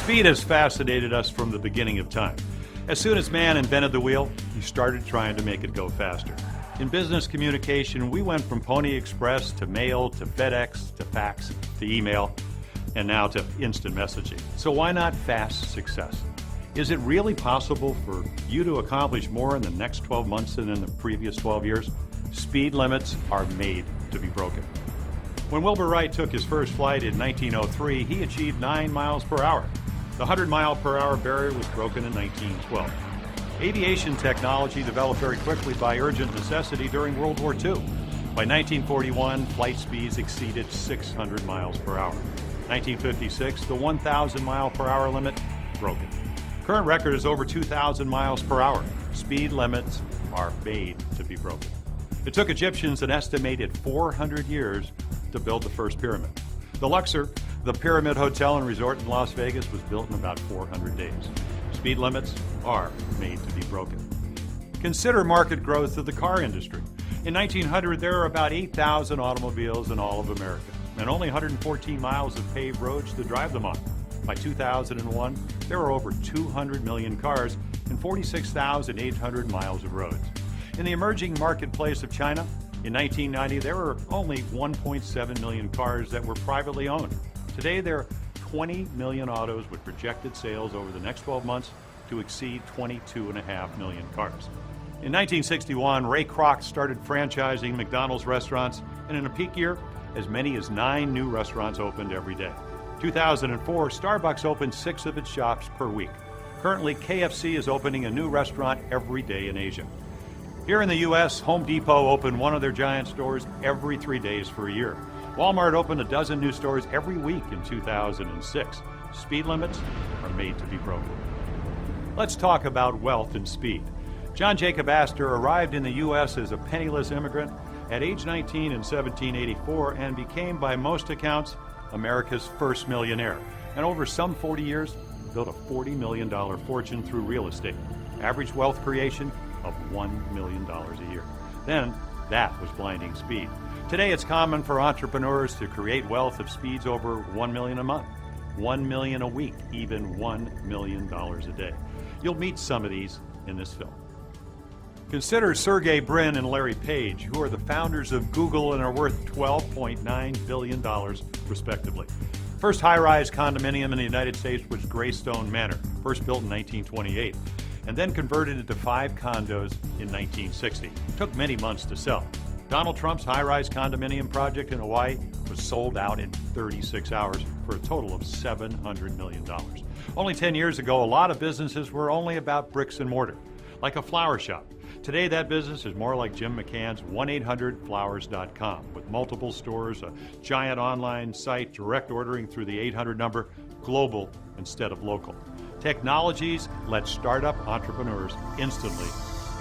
Speed has fascinated us from the beginning of time. As soon as man invented the wheel, he started trying to make it go faster. In business communication, we went from Pony Express to mail to FedEx to fax to email and now to instant messaging. So why not fast success? Is it really possible for you to accomplish more in the next 12 months than in the previous 12 years? Speed limits are made to be broken. When Wilbur Wright took his first flight in 1903, he achieved 9 miles per hour. The 100-mile-per-hour barrier was broken in 1912. Aviation technology developed very quickly by urgent necessity during World War II. By 1941, flight speeds exceeded 600 miles per hour. 1956, the 1,000-mile-per-hour limit broken. Current record is over 2,000 miles per hour. Speed limits are made to be broken. It took Egyptians an estimated 400 years to build the first pyramid. The Luxor, the Pyramid Hotel and Resort in Las Vegas, was built in about 400 days. Speed limits are made to be broken. Consider market growth of the car industry. In 1900, there were about 8,000 automobiles in all of America, and only 114 miles of paved roads to drive them on. By 2001, there were over 200 million cars and 46,800 miles of roads. In the emerging marketplace of China, in 1990, there were only 1.7 million cars that were privately owned. Today, there are 20 million autos with projected sales over the next 12 months to exceed 22.5 million cars. In 1961, Ray Kroc started franchising McDonald's restaurants, and in a peak year, as many as 9 new restaurants opened every day. 2004, Starbucks opened 6 of its shops per week. Currently, KFC is opening a new restaurant every day in Asia. Here in the U.S., Home Depot opened one of their giant stores every 3 days for a year. Walmart opened a dozen new stores every week in 2006. Speed limits are made to be broken. Let's talk about wealth and speed. John Jacob Astor arrived in the U.S. as a penniless immigrant at age 19 in 1784 and became, by most accounts, America's first millionaire. And over some 40 years, built a $40 million fortune through real estate. Average wealth creation of $1 million a year. Then, that was blinding speed. Today, it's common for entrepreneurs to create wealth of speeds over $1 million a month, $1 million a week, even $1 million a day. You'll meet some of these in this film. Consider Sergey Brin and Larry Page, who are the founders of Google and are worth $12.9 billion, respectively. First high-rise condominium in the United States was Greystone Manor, first built in 1928, and then converted into 5 condos in 1960. It took many months to sell. Donald Trump's high-rise condominium project in Hawaii was sold out in 36 hours for a total of $700 million. Only 10 years ago, a lot of businesses were only about bricks and mortar, like a flower shop. Today, that business is more like Jim McCann's 1-800-Flowers.com, with multiple stores, a giant online site, direct ordering through the 800 number, global instead of local. Technologies let startup entrepreneurs instantly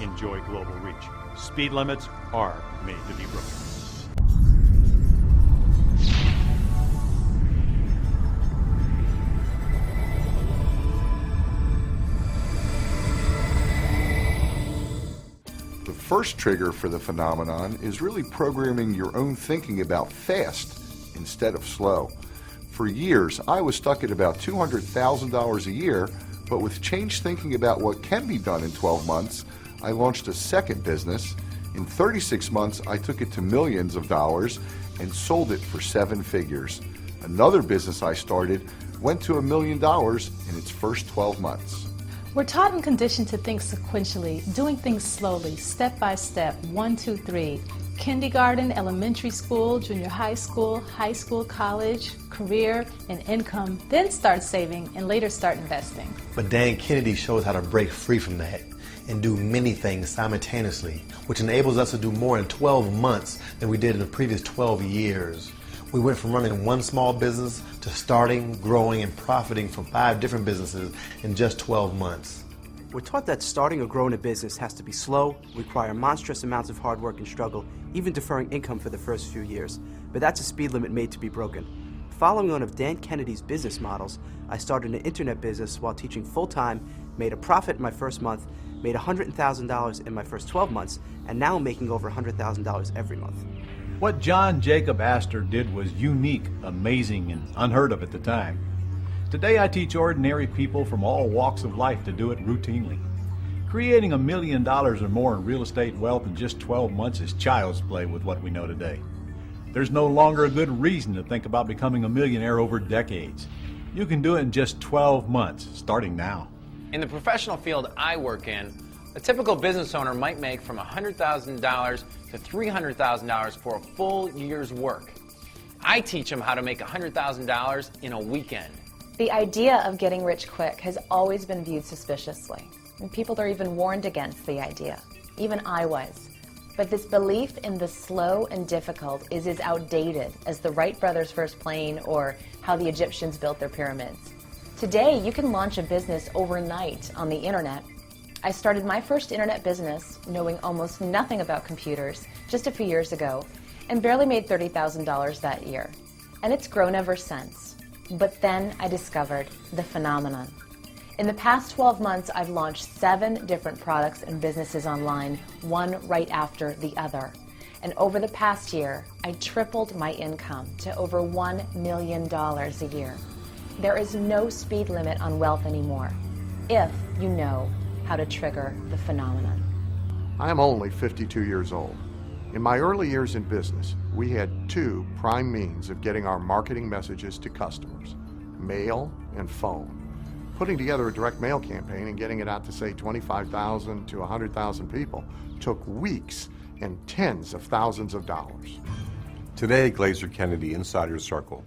enjoy global reach. Speed limits are made to be broken. The first trigger for the phenomenon is really programming your own thinking about fast instead of slow. For years, I was stuck at about $200,000 a year, but with changed thinking about what can be done in 12 months, I launched a second business. In 36 months, I took it to millions of dollars and sold it for 7 figures. Another business I started went to $1 million in its first 12 months. We're taught and conditioned to think sequentially, doing things slowly, step by step, 1, 2, 3. Kindergarten, elementary school, junior high school, college, career, and income, then start saving and later start investing. But Dan Kennedy shows how to break free from that and do many things simultaneously, which enables us to do more in 12 months than we did in the previous 12 years. We went from running one small business to starting, growing, and profiting from 5 different businesses in just 12 months. We're taught that starting or growing a business has to be slow, require monstrous amounts of hard work and struggle, even deferring income for the first few years. But that's a speed limit made to be broken. Following one of Dan Kennedy's business models, I started an internet business while teaching full-time, made a profit in my first month, made $100,000 in my first 12 months, and now I'm making over $100,000 every month. What John Jacob Astor did was unique, amazing, and unheard of at the time. Today I teach ordinary people from all walks of life to do it routinely. Creating $1 million or more in real estate wealth in just 12 months is child's play with what we know today. There's no longer a good reason to think about becoming a millionaire over decades. You can do it in just 12 months, starting now. In the professional field I work in, a typical business owner might make from $100,000 to $300,000 for a full year's work. I teach them how to make $100,000 in a weekend. The idea of getting rich quick has always been viewed suspiciously, and people are even warned against the idea. Even I was. But this belief in the slow and difficult is as outdated as the Wright brothers' first plane or how the Egyptians built their pyramids. Today, you can launch a business overnight on the internet. I started my first internet business knowing almost nothing about computers just a few years ago and barely made $30,000 that year. And it's grown ever since. But then I discovered the phenomenon. In the past 12 months, I've launched 7 different products and businesses online, one right after the other. And over the past year, I tripled my income to over $1 million a year. There is no speed limit on wealth anymore, if you know how to trigger the phenomenon. I am only 52 years old. In my early years in business, we had 2 prime means of getting our marketing messages to customers: mail and phone. Putting together a direct mail campaign and getting it out to, say, 25,000 to 100,000 people took weeks and tens of thousands of dollars. Today at Glazer Kennedy Insider Circle,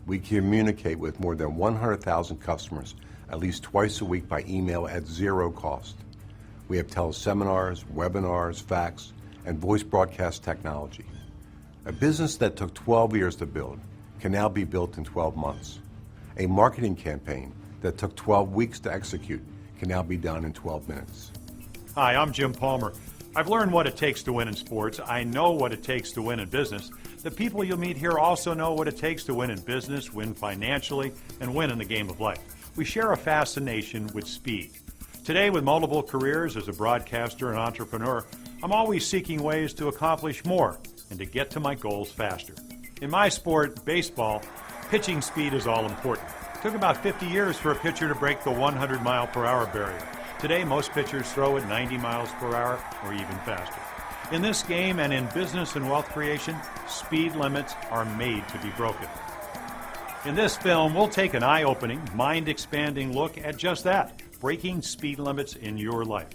we communicate with more than 100,000 customers at least twice a week by email at zero cost. We have teleseminars, webinars, fax, and voice broadcast technology. A business that took 12 years to build can now be built in 12 months. A marketing campaign that took 12 weeks to execute can now be done in 12 minutes. Hi, I'm Jim Palmer. I've learned what it takes to win in sports. I know what it takes to win in business. The people you'll meet here also know what it takes to win in business, win financially, and win in the game of life. We share a fascination with speed. Today, with multiple careers as a broadcaster and entrepreneur, I'm always seeking ways to accomplish more and to get to my goals faster. In my sport, baseball, pitching speed is all important. It took about 50 years for a pitcher to break the 100-mile-per-hour barrier. Today, most pitchers throw at 90 miles per hour or even faster. In this game and in business and wealth creation, speed limits are made to be broken. In this film, we'll take an eye-opening, mind-expanding look at just that, breaking speed limits in your life.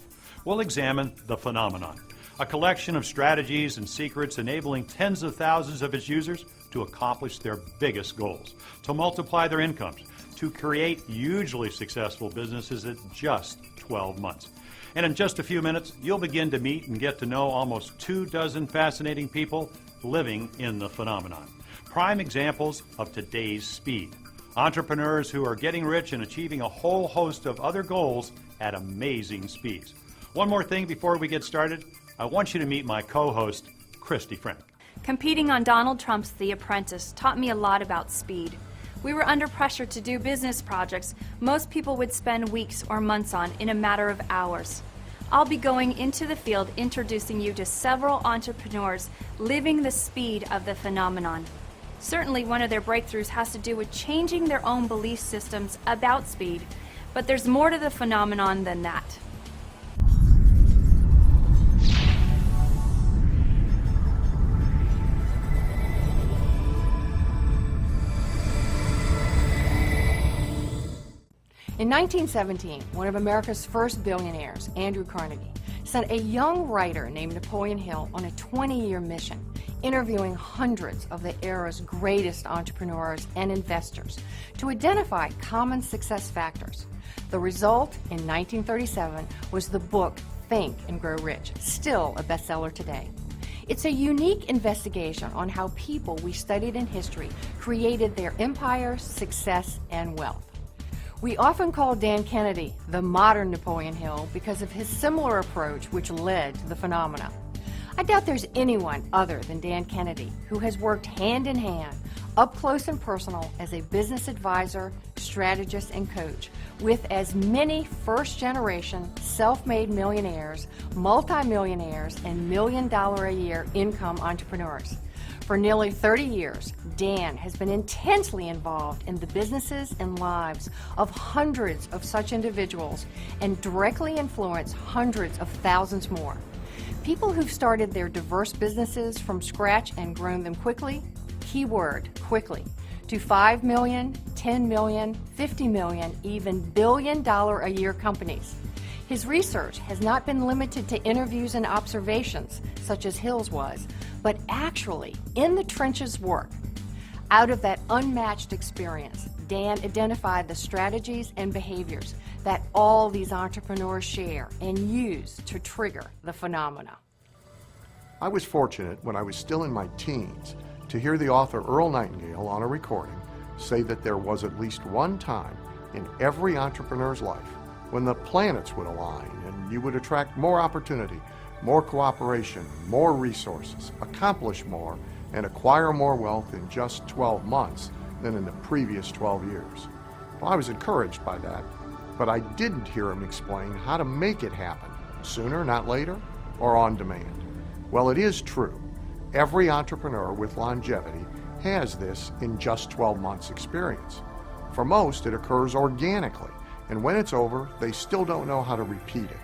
We'll examine the phenomenon, a collection of strategies and secrets enabling tens of thousands of its users to accomplish their biggest goals, to multiply their incomes, to create hugely successful businesses in just 12 months. And in just a few minutes, you'll begin to meet and get to know almost 24 fascinating people living in the phenomenon. Prime examples of today's speed. Entrepreneurs who are getting rich and achieving a whole host of other goals at amazing speeds. One more thing before we get started. I want you to meet my co-host, Christy Frank. Competing on Donald Trump's The Apprentice taught me a lot about speed. We were under pressure to do business projects most people would spend weeks or months on in a matter of hours. I'll be going into the field introducing you to several entrepreneurs living the speed of the phenomenon. Certainly one of their breakthroughs has to do with changing their own belief systems about speed, but there's more to the phenomenon than that. In 1917, one of America's first billionaires, Andrew Carnegie, sent a young writer named Napoleon Hill on a 20-year mission, interviewing hundreds of the era's greatest entrepreneurs and investors to identify common success factors. The result, in 1937, was the book Think and Grow Rich, still a bestseller today. It's a unique investigation on how people we studied in history created their empires, success, and wealth. We often call Dan Kennedy the modern Napoleon Hill because of his similar approach which led to the phenomena. I doubt there's anyone other than Dan Kennedy who has worked hand in hand, up close and personal as a business advisor, strategist, and coach with as many first-generation, self-made millionaires, multimillionaires, and million-dollar-a-year income entrepreneurs. For nearly 30 years, Dan has been intensely involved in the businesses and lives of hundreds of such individuals and directly influenced hundreds of thousands more. People who've started their diverse businesses from scratch and grown them quickly, keyword quickly, to 5 million, 10 million, 50 million, even billion-dollar-a-year companies. His research has not been limited to interviews and observations, such as Hill's was, but actually in the trenches work. Out of that unmatched experience, Dan identified the strategies and behaviors that all these entrepreneurs share and use to trigger the phenomena. I was fortunate when I was still in my teens to hear the author Earl Nightingale on a recording say that there was at least one time in every entrepreneur's life when the planets would align and you would attract more opportunity, more cooperation, more resources, accomplish more, and acquire more wealth in just 12 months than in the previous 12 years. Well, I was encouraged by that, but I didn't hear him explain how to make it happen, sooner, not later, or on demand. Well, it is true. Every entrepreneur with longevity has this in just 12 months' experience. For most, it occurs organically, and when it's over, they still don't know how to repeat it.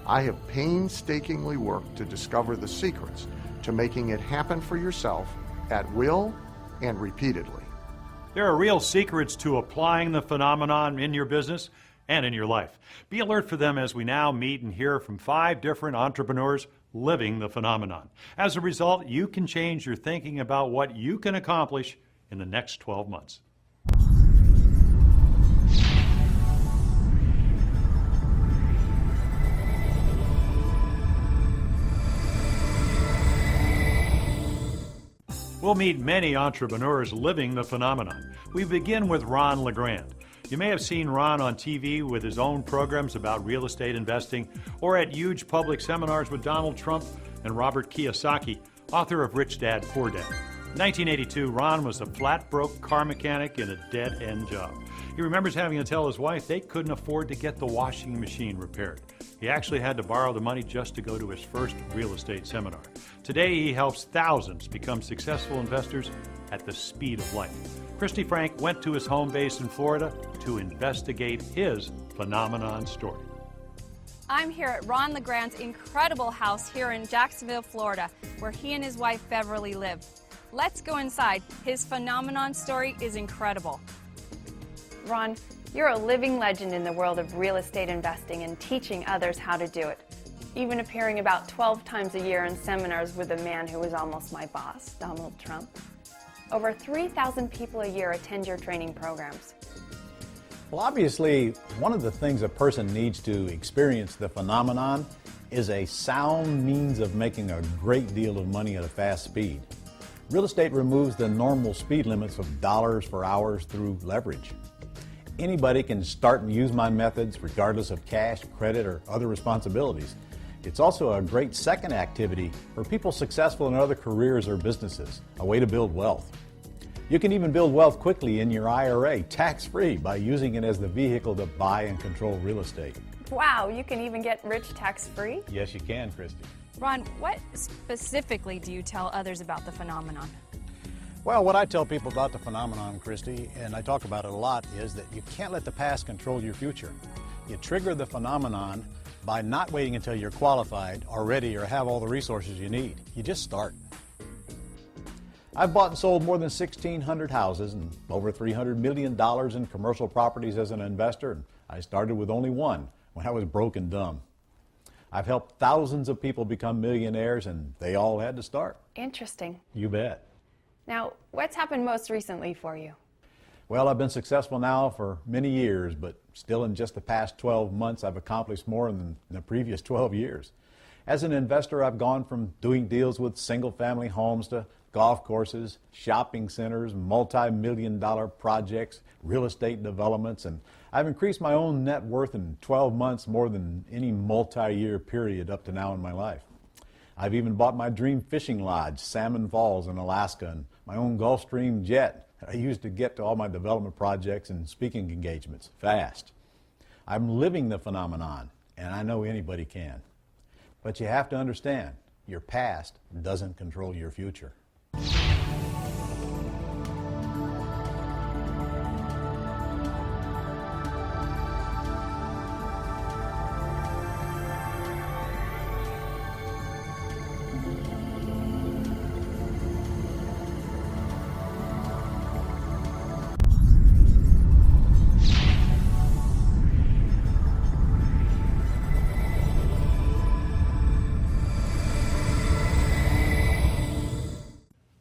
I have painstakingly worked to discover the secrets to making it happen for yourself at will and repeatedly. There are real secrets to applying the phenomenon in your business and in your life. Be alert for them as we now meet and hear from 5 different entrepreneurs living the phenomenon. As a result, you can change your thinking about what you can accomplish in the next 12 months. We'll meet many entrepreneurs living the phenomenon. We begin with Ron LeGrand. You may have seen Ron on TV with his own programs about real estate investing or at huge public seminars with Donald Trump and Robert Kiyosaki, author of Rich Dad, Poor Dad. In 1982, Ron was a flat broke car mechanic in a dead-end job. He remembers having to tell his wife they couldn't afford to get the washing machine repaired. He actually had to borrow the money just to go to his first real estate seminar. Today, he helps thousands become successful investors at the speed of light. Christy Frank went to his home base in Florida to investigate his phenomenon story. I'm here at Ron LeGrand's incredible house here in Jacksonville, Florida, where he and his wife Beverly live. Let's go inside. His phenomenon story is incredible. Ron, you're a living legend in the world of real estate investing and teaching others how to do it, even appearing about 12 times a year in seminars with a man who was almost my boss, Donald Trump. Over 3,000 people a year attend your training programs. Well, obviously, one of the things a person needs to experience the phenomenon is a sound means of making a great deal of money at a fast speed. Real estate removes the normal speed limits of dollars per hour through leverage. Anybody can start and use my methods regardless of cash, credit, or other responsibilities. It's also a great second activity for people successful in other careers or businesses, a way to build wealth. You can even build wealth quickly in your IRA, tax-free, by using it as the vehicle to buy and control real estate. Wow, you can even get rich tax-free? Yes, you can, Christy. Ron, what specifically do you tell others about the phenomenon? Well, what I tell people about the phenomenon, Christy, and I talk about it a lot, is that you can't let the past control your future. You trigger the phenomenon by not waiting until you're qualified or ready or have all the resources you need. You just start. I've bought and sold more than 1,600 houses and over $300 million in commercial properties as an investor, and I started with only one when I was broke and dumb. I've helped thousands of people become millionaires, and they all had to start. Interesting. You bet. Now, what's happened most recently for you? Well, I've been successful now for many years, but still in just the past 12 months, I've accomplished more than the previous 12 years. As an investor, I've gone from doing deals with single-family homes to golf courses, shopping centers, multi-million-dollar projects, real estate developments, and I've increased my own net worth in 12 months more than any multi-year period up to now in my life. I've even bought my dream fishing lodge, Salmon Falls in Alaska, and my own Gulfstream jet I used to get to all my development projects and speaking engagements fast. I'm living the phenomenon, and I know anybody can. But you have to understand, your past doesn't control your future.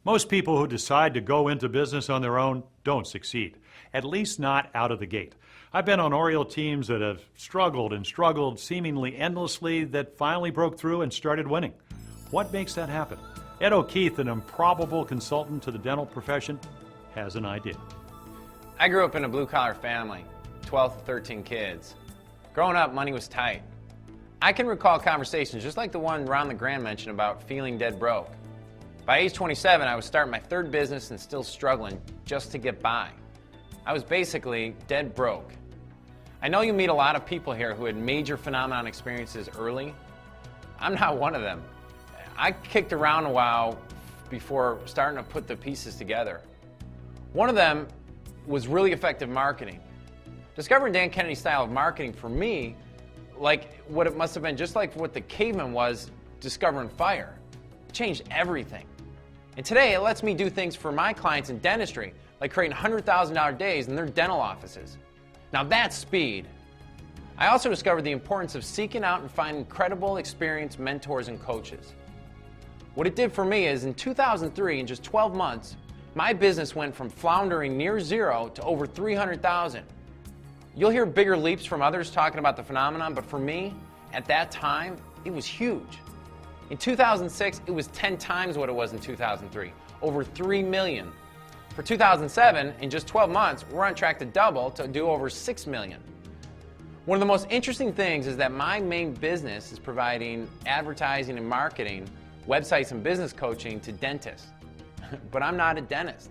Most people who decide to go into business on their own don't succeed, at least not out of the gate. I've been on Oriole teams that have struggled and struggled seemingly endlessly that finally broke through and started winning. What makes that happen? Ed O'Keefe, an improbable consultant to the dental profession, has an idea. I grew up in a blue-collar family, 12 to 13 kids. Growing up, money was tight. I can recall conversations just like the one Ron LeGrand mentioned about feeling dead broke. By age 27, I was starting my third business and still struggling just to get by. I was basically dead broke. I know you meet a lot of people here who had major phenomenon experiences early. I'm not one of them. I kicked around a while before starting to put the pieces together. One of them was really effective marketing. Discovering Dan Kennedy's style of marketing for me, like what it must have been just like what the caveman was discovering fire. It changed everything. And today it lets me do things for my clients in dentistry, like creating $100,000 days in their dental offices. Now that's speed. I also discovered the importance of seeking out and finding credible, experienced mentors and coaches. What it did for me is in 2003, in just 12 months, my business went from floundering near zero to over 300,000. You'll hear bigger leaps from others talking about the phenomenon, but for me, at that time, it was huge. In 2006, it was 10 times what it was in 2003, over 3 million. For 2007, in just 12 months, we're on track to double to do over 6 million. One of the most interesting things is that my main business is providing advertising and marketing, websites and business coaching to dentists. But I'm not a dentist.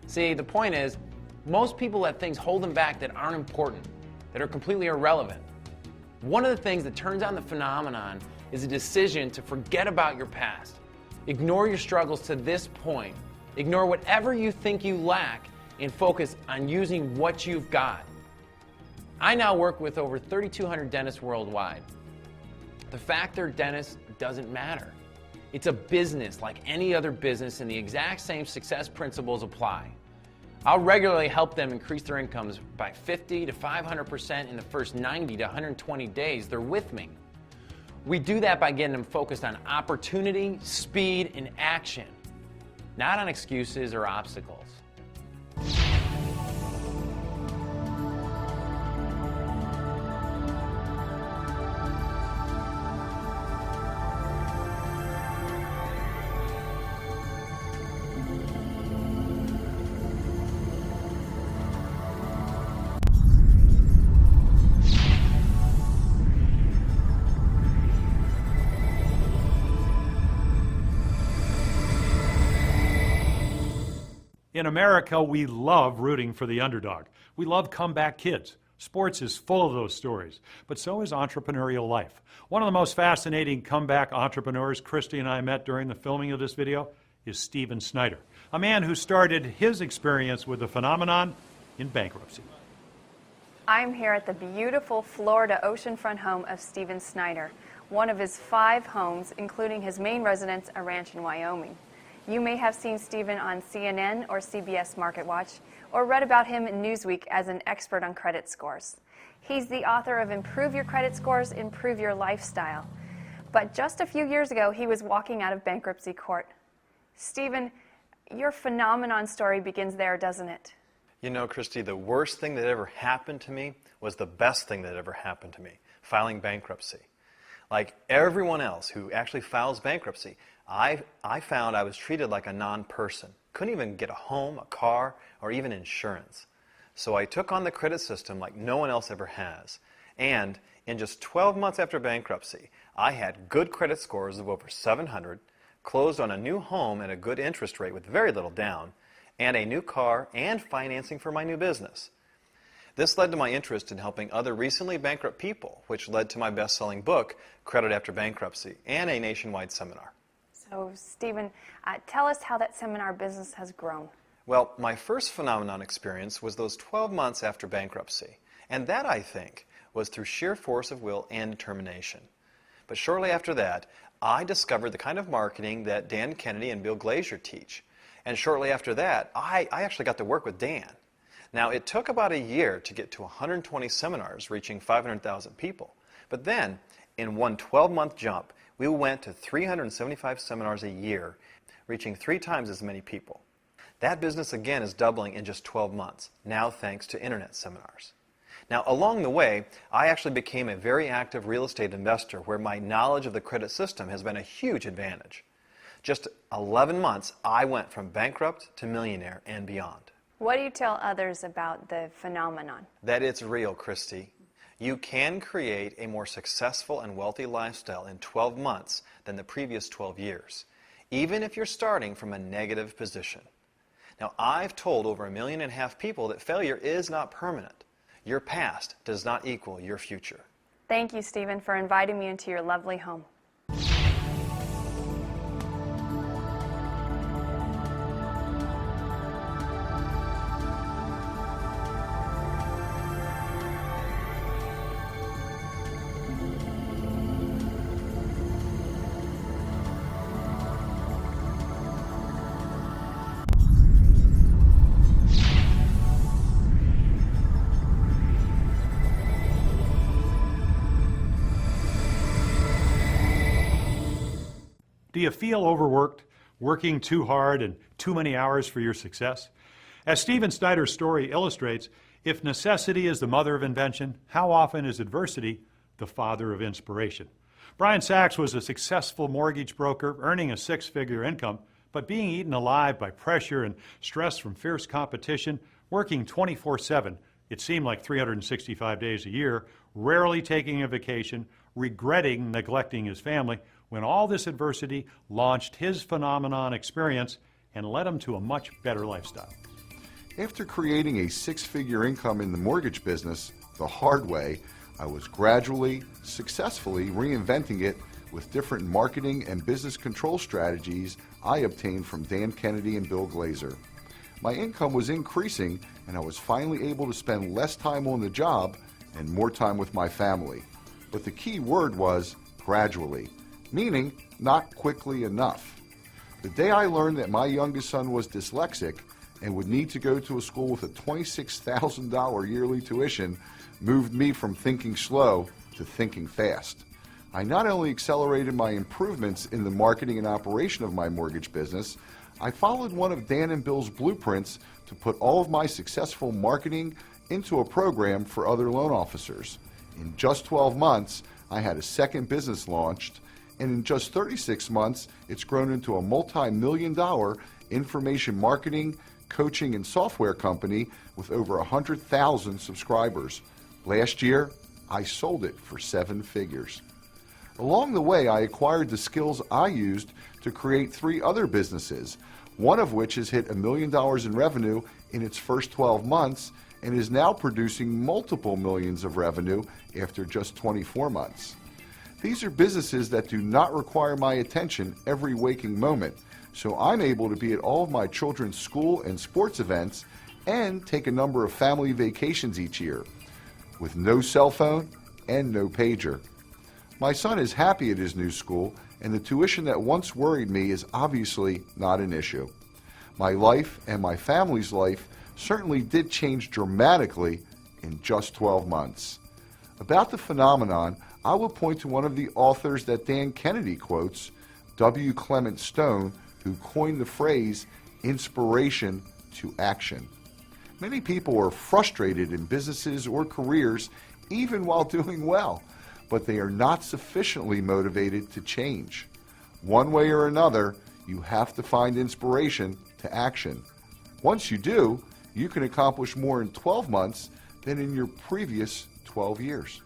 See, the point is, most people let things hold them back that aren't important, that are completely irrelevant. One of the things that turns on the phenomenon is a decision to forget about your past. Ignore your struggles to this point. Ignore whatever you think you lack and focus on using what you've got. I now work with over 3,200 dentists worldwide. The fact they're dentists doesn't matter. It's a business like any other business, and the exact same success principles apply. I'll regularly help them increase their incomes by 50 to 500% in the first 90 to 120 days they're with me. We do that by getting them focused on opportunity, speed, and action, not on excuses or obstacles. In America, we love rooting for the underdog. We love comeback kids. Sports is full of those stories, but so is entrepreneurial life. One of the most fascinating comeback entrepreneurs Christy and I met during the filming of this video is Stephen Snyder, a man who started his experience with the phenomenon in bankruptcy. I'm here at the beautiful Florida oceanfront home of Stephen Snyder, one of his 5 homes, including his main residence, a ranch in Wyoming. You may have seen Stephen on CNN or CBS MarketWatch, or read about him in Newsweek as an expert on credit scores. He's the author of Improve Your Credit Scores, Improve Your Lifestyle. But just a few years ago, he was walking out of bankruptcy court. Stephen, your phenomenon story begins there, doesn't it? You know, Christy, the worst thing that ever happened to me was the best thing that ever happened to me, filing bankruptcy. Like everyone else who actually files bankruptcy, I found I was treated like a non-person. Couldn't even get a home, a car, or even insurance. So I took on the credit system like no one else ever has. And in just 12 months after bankruptcy, I had good credit scores of over 700, closed on a new home at a good interest rate with very little down, and a new car and financing for my new business. This led to my interest in helping other recently bankrupt people, which led to my best-selling book, Credit After Bankruptcy, and a nationwide seminar. So, Stephen, tell us how that seminar business has grown. Well, my first phenomenon experience was those 12 months after bankruptcy, and that, I think, was through sheer force of will and determination. But shortly after that, I discovered the kind of marketing that Dan Kennedy and Bill Glazier teach. And shortly after that, I actually got to work with Dan. Now, it took about a year to get to 120 seminars reaching 500,000 people. But then, in one 12-month jump, we went to 375 seminars a year, reaching 3 times as many people. That business again is doubling in just 12 months, now thanks to internet seminars. Now, along the way, I actually became a very active real estate investor where my knowledge of the credit system has been a huge advantage. Just 11 months, I went from bankrupt to millionaire and beyond. What do you tell others about the phenomenon? That it's real, Christy. You can create a more successful and wealthy lifestyle in 12 months than the previous 12 years, even if you're starting from a negative position. Now, I've told over 1.5 million people that failure is not permanent. Your past does not equal your future. Thank you, Stephen, for inviting me into your lovely home. Do you feel overworked, working too hard and too many hours for your success? As Stephen Snyder's story illustrates, if necessity is the mother of invention, how often is adversity the father of inspiration? Brian Sachs was a successful mortgage broker, earning a 6-figure income, but being eaten alive by pressure and stress from fierce competition, working 24/7, it seemed like 365 days a year, rarely taking a vacation, regretting neglecting his family, when all this adversity launched his phenomenon experience and led him to a much better lifestyle. After creating a 6-figure income in the mortgage business the hard way, I was gradually, successfully reinventing it with different marketing and business control strategies I obtained from Dan Kennedy and Bill Glazer. My income was increasing, and I was finally able to spend less time on the job and more time with my family. But the key word was gradually, meaning not quickly enough. The day I learned that my youngest son was dyslexic and would need to go to a school with a $26,000 yearly tuition moved me from thinking slow to thinking fast. I not only accelerated my improvements in the marketing and operation of my mortgage business, I followed one of Dan and Bill's blueprints to put all of my successful marketing into a program for other loan officers. In just 12 months, I had a second business launched, and in just 36 months, it's grown into a multi-million-dollar information marketing, coaching, and software company with over 100,000 subscribers. Last year, I sold it for 7 figures. Along the way, I acquired the skills I used to create 3 other businesses, one of which has hit $1 million in revenue in its first 12 months and is now producing multiple millions of revenue after just 24 months. These are businesses that do not require my attention every waking moment, so I'm able to be at all of my children's school and sports events and take a number of family vacations each year, with no cell phone and no pager. My son is happy at his new school, and the tuition that once worried me is obviously not an issue. My life and my family's life certainly did change dramatically in just 12 months. About the phenomenon, I will point to one of the authors that Dan Kennedy quotes, W. Clement Stone, who coined the phrase, inspiration to action. Many people are frustrated in businesses or careers even while doing well, but they are not sufficiently motivated to change. One way or another, you have to find inspiration to action. Once you do, you can accomplish more in 12 months than in your previous 12 years.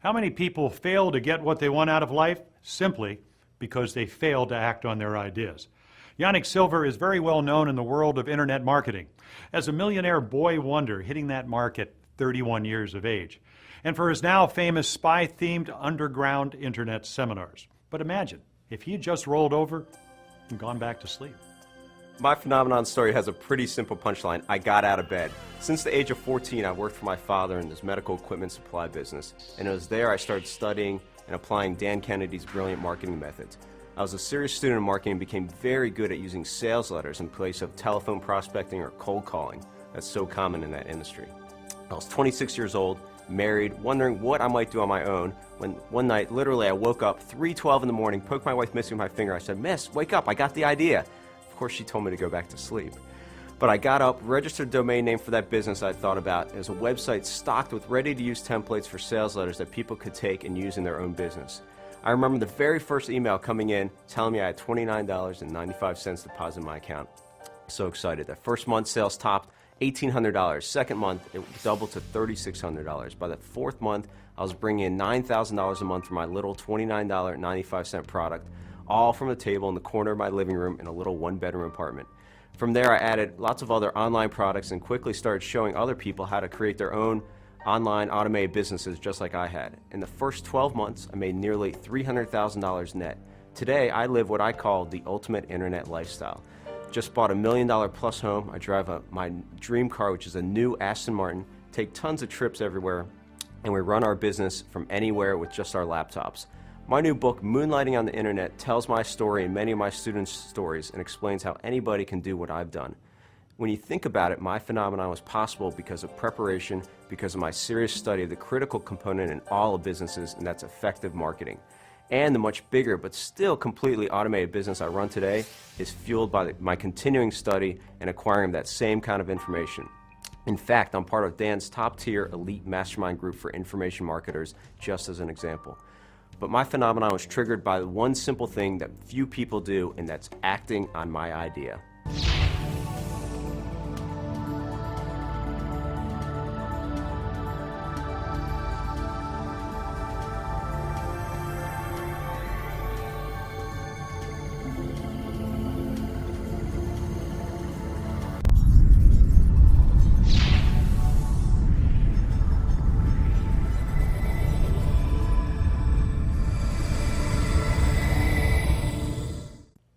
How many people fail to get what they want out of life simply because they fail to act on their ideas? Yannick Silver is very well known in the world of internet marketing. As a millionaire boy wonder hitting that mark at 31 years of age, and for his now famous spy-themed underground internet seminars. But imagine if he had just rolled over and gone back to sleep. My Phenomenon story has a pretty simple punchline. I got out of bed. Since the age of 14, I worked for my father in his medical equipment supply business, and it was there I started studying and applying Dan Kennedy's brilliant marketing methods. I was a serious student in marketing and became very good at using sales letters in place of telephone prospecting or cold calling. That's so common in that industry. I was 26 years old, married, wondering what I might do on my own, when one night, literally, I woke up 3:12 in the morning, poked my wife Missy with my finger. I said, "Miss, wake up, I got the idea." Of course, she told me to go back to sleep. But I got up, registered a domain name for that business I thought about. It was a website stocked with ready-to-use templates for sales letters that people could take and use in their own business. I remember the very first email coming in telling me I had $29.95 deposited in my account. So excited. That first month, sales topped $1,800. Second month, it doubled to $3,600. By the fourth month, I was bringing in $9,000 a month for my little $29.95 product, all from a table in the corner of my living room in a little one-bedroom apartment. From there, I added lots of other online products and quickly started showing other people how to create their own online automated businesses just like I had. In the first 12 months, I made nearly $300,000 net. Today, I live what I call the ultimate internet lifestyle. Just bought $1 million plus home. I drive my dream car, which is a new Aston Martin, take tons of trips everywhere, and we run our business from anywhere with just our laptops. My new book, Moonlighting on the Internet, tells my story and many of my students' stories and explains how anybody can do what I've done. When you think about it, my phenomenon was possible because of preparation, because of my serious study of the critical component in all of businesses, and that's effective marketing. And the much bigger but still completely automated business I run today is fueled by my continuing study and acquiring that same kind of information. In fact, I'm part of Dan's top-tier elite mastermind group for information marketers, just as an example. But my phenomenon was triggered by one simple thing that few people do, and that's acting on my idea.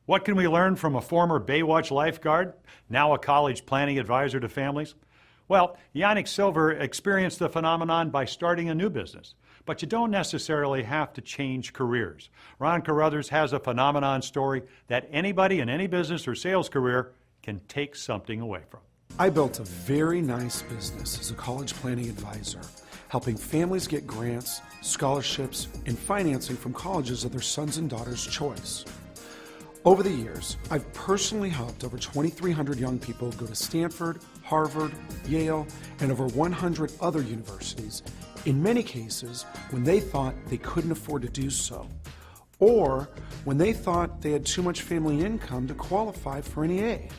What can we learn from a former Baywatch lifeguard, now a college planning advisor to families? Well, Yannick Silver experienced the phenomenon by starting a new business. But you don't necessarily have to change careers. Ron Carruthers has a phenomenon story that anybody in any business or sales career can take something away from. I built a very nice business as a college planning advisor, helping families get grants, scholarships, and financing from colleges of their sons and daughters' choice. Over the years, I've personally helped over 2,300 young people go to Stanford, Harvard, Yale, and over 100 other universities, in many cases when they thought they couldn't afford to do so, or when they thought they had too much family income to qualify for any aid.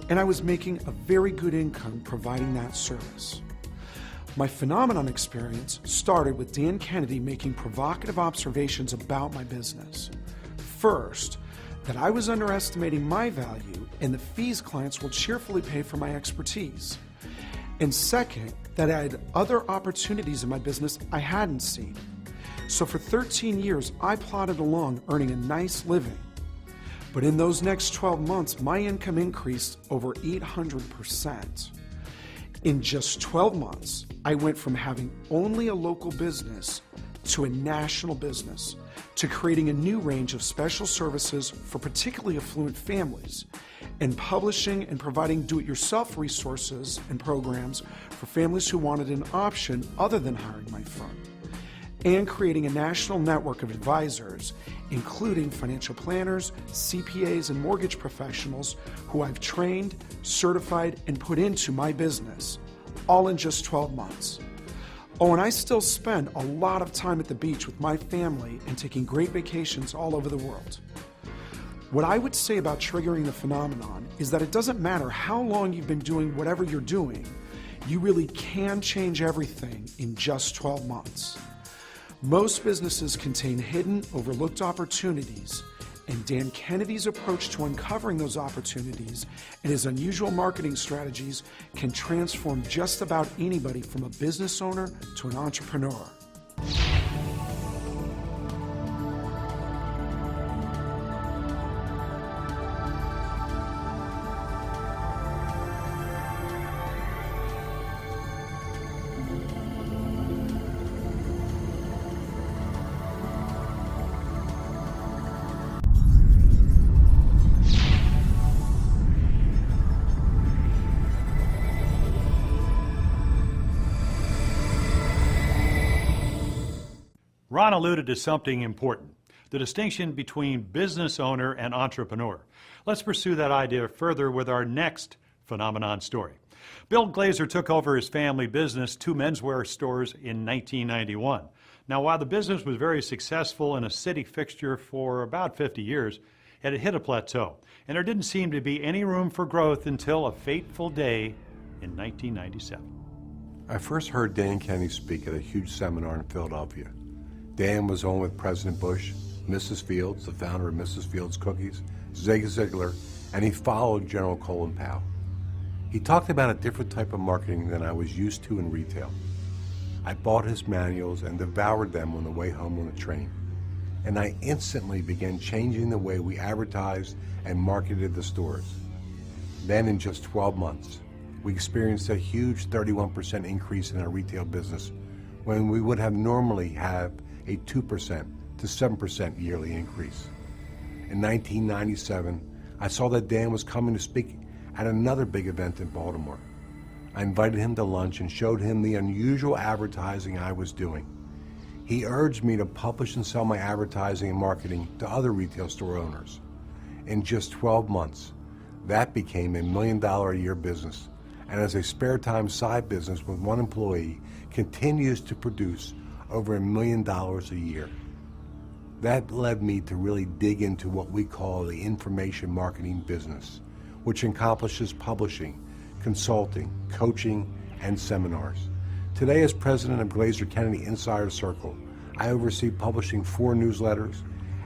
And I was making a very good income providing that service. My phenomenon experience started with Dan Kennedy making provocative observations about my business. First, that I was underestimating my value and the fees clients will cheerfully pay for my expertise. And second, that I had other opportunities in my business I hadn't seen. So for 13 years, I plodded along earning a nice living. But in those next 12 months, my income increased over 800%. In just 12 months, I went from having only a local business to a national business, to creating a new range of special services for particularly affluent families, and publishing and providing do-it-yourself resources and programs for families who wanted an option other than hiring my firm, and creating a national network of advisors, including financial planners, CPAs, and mortgage professionals who I've trained, certified, and put into my business, all in just 12 months. Oh, and I still spend a lot of time at the beach with my family and taking great vacations all over the world. What I would say about triggering the phenomenon is that it doesn't matter how long you've been doing whatever you're doing, you really can change everything in just 12 months. Most businesses contain hidden, overlooked opportunities, And Dan Kennedy's approach to uncovering those opportunities and his unusual marketing strategies can transform just about anybody from a business owner to an entrepreneur. Ron alluded to something important, the distinction between business owner and entrepreneur. Let's pursue that idea further with our next phenomenon story. Bill Glazer took over his family business, 2 menswear stores, in 1991. Now, while the business was very successful and a city fixture for about 50 years, it had hit a plateau, and there didn't seem to be any room for growth until a fateful day in 1997. I first heard Dan Kennedy speak at a huge seminar in Philadelphia. Dan was on with President Bush, Mrs. Fields, the founder of Mrs. Fields Cookies, Zig Ziglar, and he followed General Colin Powell. He talked about a different type of marketing than I was used to in retail. I bought his manuals and devoured them on the way home on the train. And I instantly began changing the way we advertised and marketed the stores. Then in just 12 months, we experienced a huge 31% increase in our retail business when we would have normally have a 2% to 7% yearly increase. In 1997, I saw that Dan was coming to speak at another big event in Baltimore. I invited him to lunch and showed him the unusual advertising I was doing. He urged me to publish and sell my advertising and marketing to other retail store owners. In just 12 months, that became $1 million a year business, and as a spare time side business with 1 employee, continues to produce over $1 million a year. That led me to really dig into what we call the information marketing business, which accomplishes publishing, consulting, coaching, and seminars. Today, as president of Glazer Kennedy Insider Circle, I oversee publishing 4 newsletters,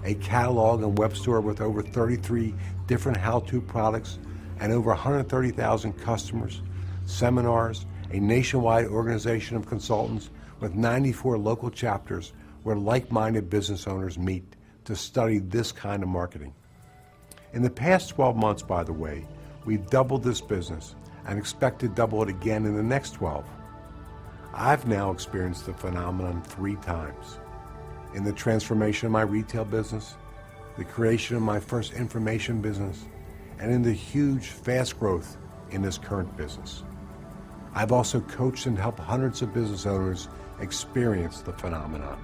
a catalog and web store with over 33 different how-to products and over 130,000 customers, seminars, a nationwide organization of consultants with 94 local chapters where like-minded business owners meet to study this kind of marketing. In the past 12 months, by the way, we've doubled this business and expect to double it again in the next 12. I've now experienced the phenomenon 3 times. In the transformation of my retail business, the creation of my first information business, and in the huge, fast growth in this current business. I've also coached and helped hundreds of business owners experience the phenomenon.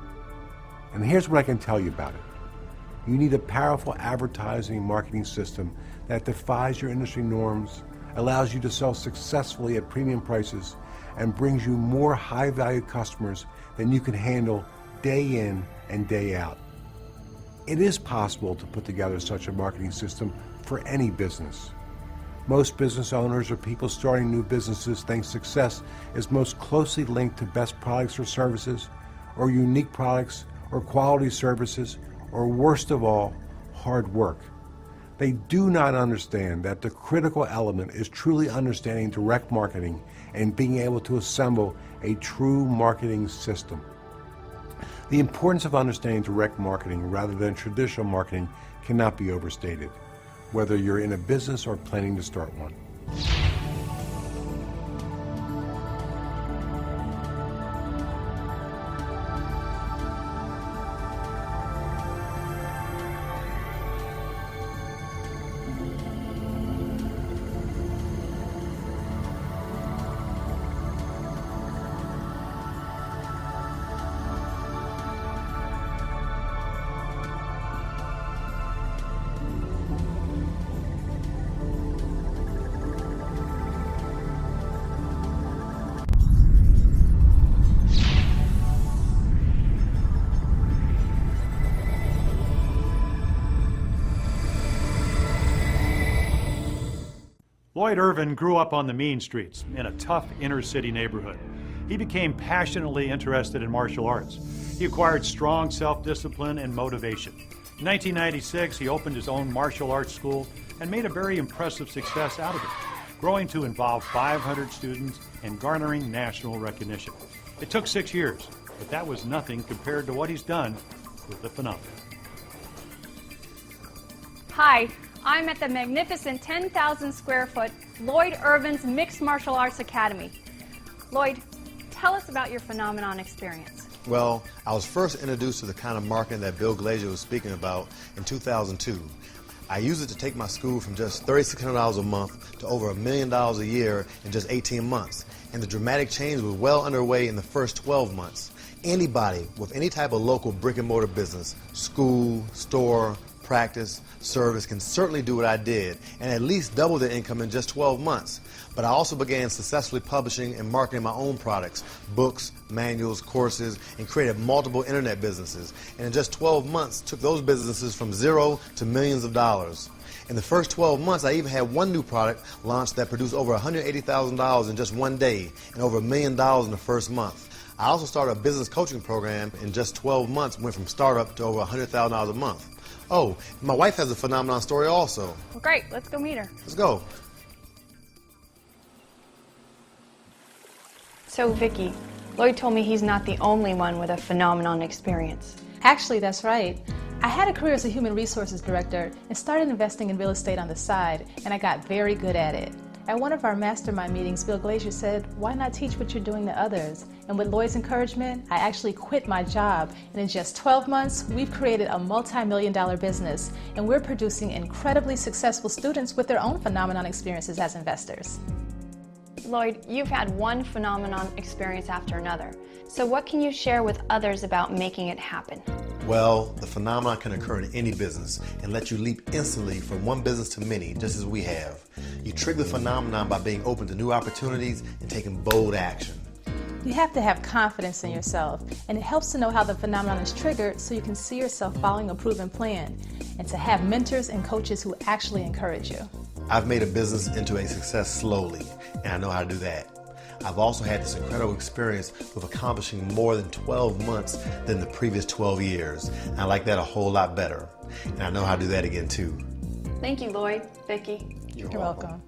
And here's what I can tell you about it. You need a powerful advertising and marketing system that defies your industry norms, allows you to sell successfully at premium prices, and brings you more high-value customers than you can handle day in and day out. It is possible to put together such a marketing system for any business. Most business owners or people starting new businesses think success is most closely linked to best products or services, or unique products, or quality services, or worst of all, hard work. They do not understand that the critical element is truly understanding direct marketing and being able to assemble a true marketing system. The importance of understanding direct marketing rather than traditional marketing cannot be overstated, whether you're in a business or planning to start one. Lloyd Irvin grew up on the mean streets in a tough inner-city neighborhood. He became passionately interested in martial arts. He acquired strong self-discipline and motivation. In 1996, he opened his own martial arts school and made a very impressive success out of it, growing to involve 500 students and garnering national recognition. It took 6 years, but that was nothing compared to what he's done with the Phenomen. Hi, I'm at the magnificent 10,000 square foot Lloyd Irvin's Mixed Martial Arts Academy. Lloyd, tell us about your Phenomenon experience. Well, I was first introduced to the kind of marketing that Bill Glazier was speaking about in 2002. I used it to take my school from just $3,600 a month to over $1 million a year in just 18 months. And the dramatic change was well underway in the first 12 months. Anybody with any type of local brick and mortar business, school, store, practice, service can certainly do what I did and at least double their income in just 12 months. But I also began successfully publishing and marketing my own products, books, manuals, courses, and created multiple internet businesses. And in just 12 months, took those businesses from zero to millions of dollars. In the first 12 months, I even had one new product launched that produced over $180,000 in just one day and over $1 million in the first month. I also started a business coaching program in just 12 months, went from startup to over $100,000 a month. Oh, my wife has a Phenomenon story also. Well, great, let's go meet her. Let's go. So, Vicki, Lloyd told me he's not the only one with a Phenomenon experience. Actually, that's right. I had a career as a human resources director and started investing in real estate on the side, and I got very good at it. At one of our mastermind meetings, Bill Glazier said, why not teach what you're doing to others? And with Lloyd's encouragement, I actually quit my job. And in just 12 months, we've created a multi-million-dollar business. And we're producing incredibly successful students with their own Phenomenon experiences as investors. Lloyd, you've had one Phenomenon experience after another. So what can you share with others about making it happen? Well, the phenomenon can occur in any business and let you leap instantly from one business to many, just as we have. You trigger the phenomenon by being open to new opportunities and taking bold action. You have to have confidence in yourself, and it helps to know how the phenomenon is triggered so you can see yourself following a proven plan, and to have mentors and coaches who actually encourage you. I've made a business into a success slowly, and I know how to do that. I've also had this incredible experience with accomplishing more than 12 months than the previous 12 years. And I like that a whole lot better. And I know how to do that again too. Thank you, Lloyd. Vicki. You're welcome.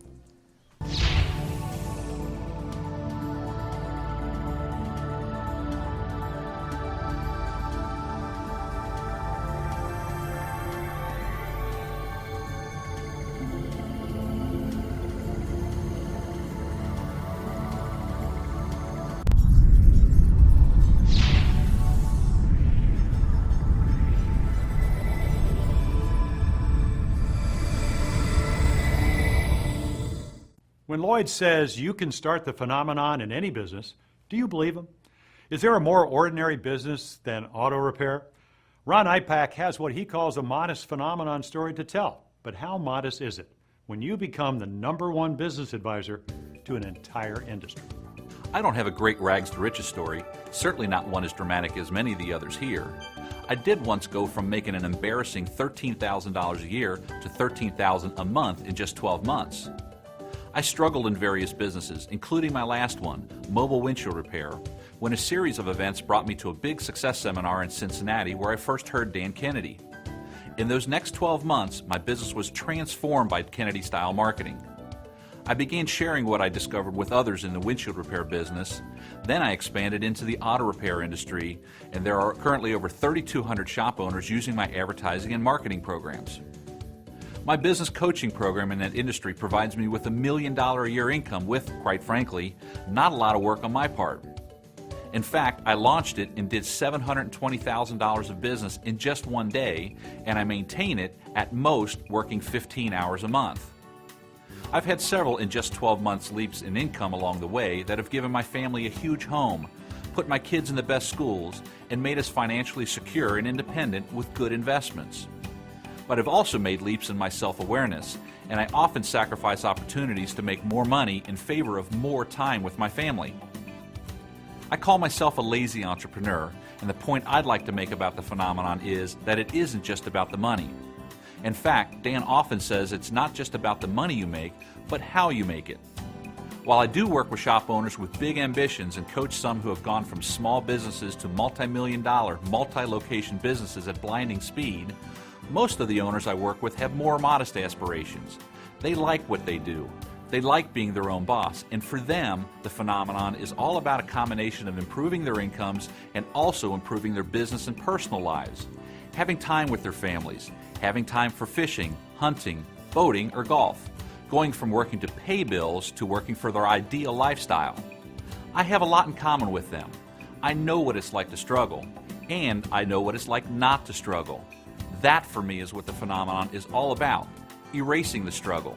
When Lloyd says you can start the phenomenon in any business, do you believe him? Is there a more ordinary business than auto repair? Ron Ipak has what he calls a modest phenomenon story to tell. But how modest is it when you become the #1 business advisor to an entire industry? I don't have a great rags to riches story, certainly not one as dramatic as many of the others here. I did once go from making an embarrassing $13,000 a year to $13,000 a month in just 12 months. I struggled in various businesses, including my last one, mobile windshield repair, when a series of events brought me to a big success seminar in Cincinnati where I first heard Dan Kennedy. In those next 12 months, my business was transformed by Kennedy-style marketing. I began sharing what I discovered with others in the windshield repair business. Then I expanded into the auto repair industry, and there are currently over 3,200 shop owners using my advertising and marketing programs. My business coaching program in that industry provides me with $1 million a year income with, quite frankly, not a lot of work on my part. In fact, I launched it and did $720,000 of business in just one day, and I maintain it at most working 15 hours a month. I've had several in just 12 months leaps in income along the way that have given my family a huge home, put my kids in the best schools, and made us financially secure and independent with good investments. But I've also made leaps in my self-awareness, and I often sacrifice opportunities to make more money in favor of more time with my family. I call myself a lazy entrepreneur, and the point I'd like to make about the phenomenon is that it isn't just about the money. In fact, Dan often says it's not just about the money you make, but how you make it. While I do work with shop owners with big ambitions and coach some who have gone from small businesses to multi-million-dollar, multi-location businesses at blinding speed, Most of the owners I work with have more modest aspirations. They like what they do. They like being their own boss, and for them, the phenomenon is all about a combination of improving their incomes and also improving their business and personal lives. Having time with their families, having time for fishing, hunting, boating, or golf, going from working to pay bills to working for their ideal lifestyle. I have a lot in common with them. I know what it's like to struggle, and I know what it's like not to struggle. That, for me, is what the phenomenon is all about, erasing the struggle.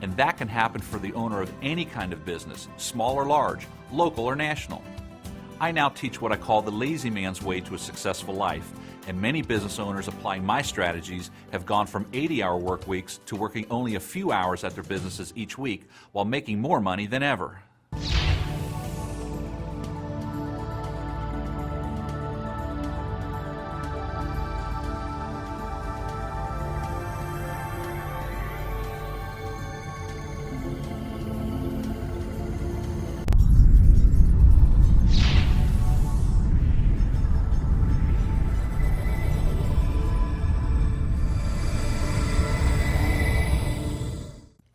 And that can happen for the owner of any kind of business, small or large, local or national. I now teach what I call the lazy man's way to a successful life, and many business owners applying my strategies have gone from 80-hour work weeks to working only a few hours at their businesses each week while making more money than ever.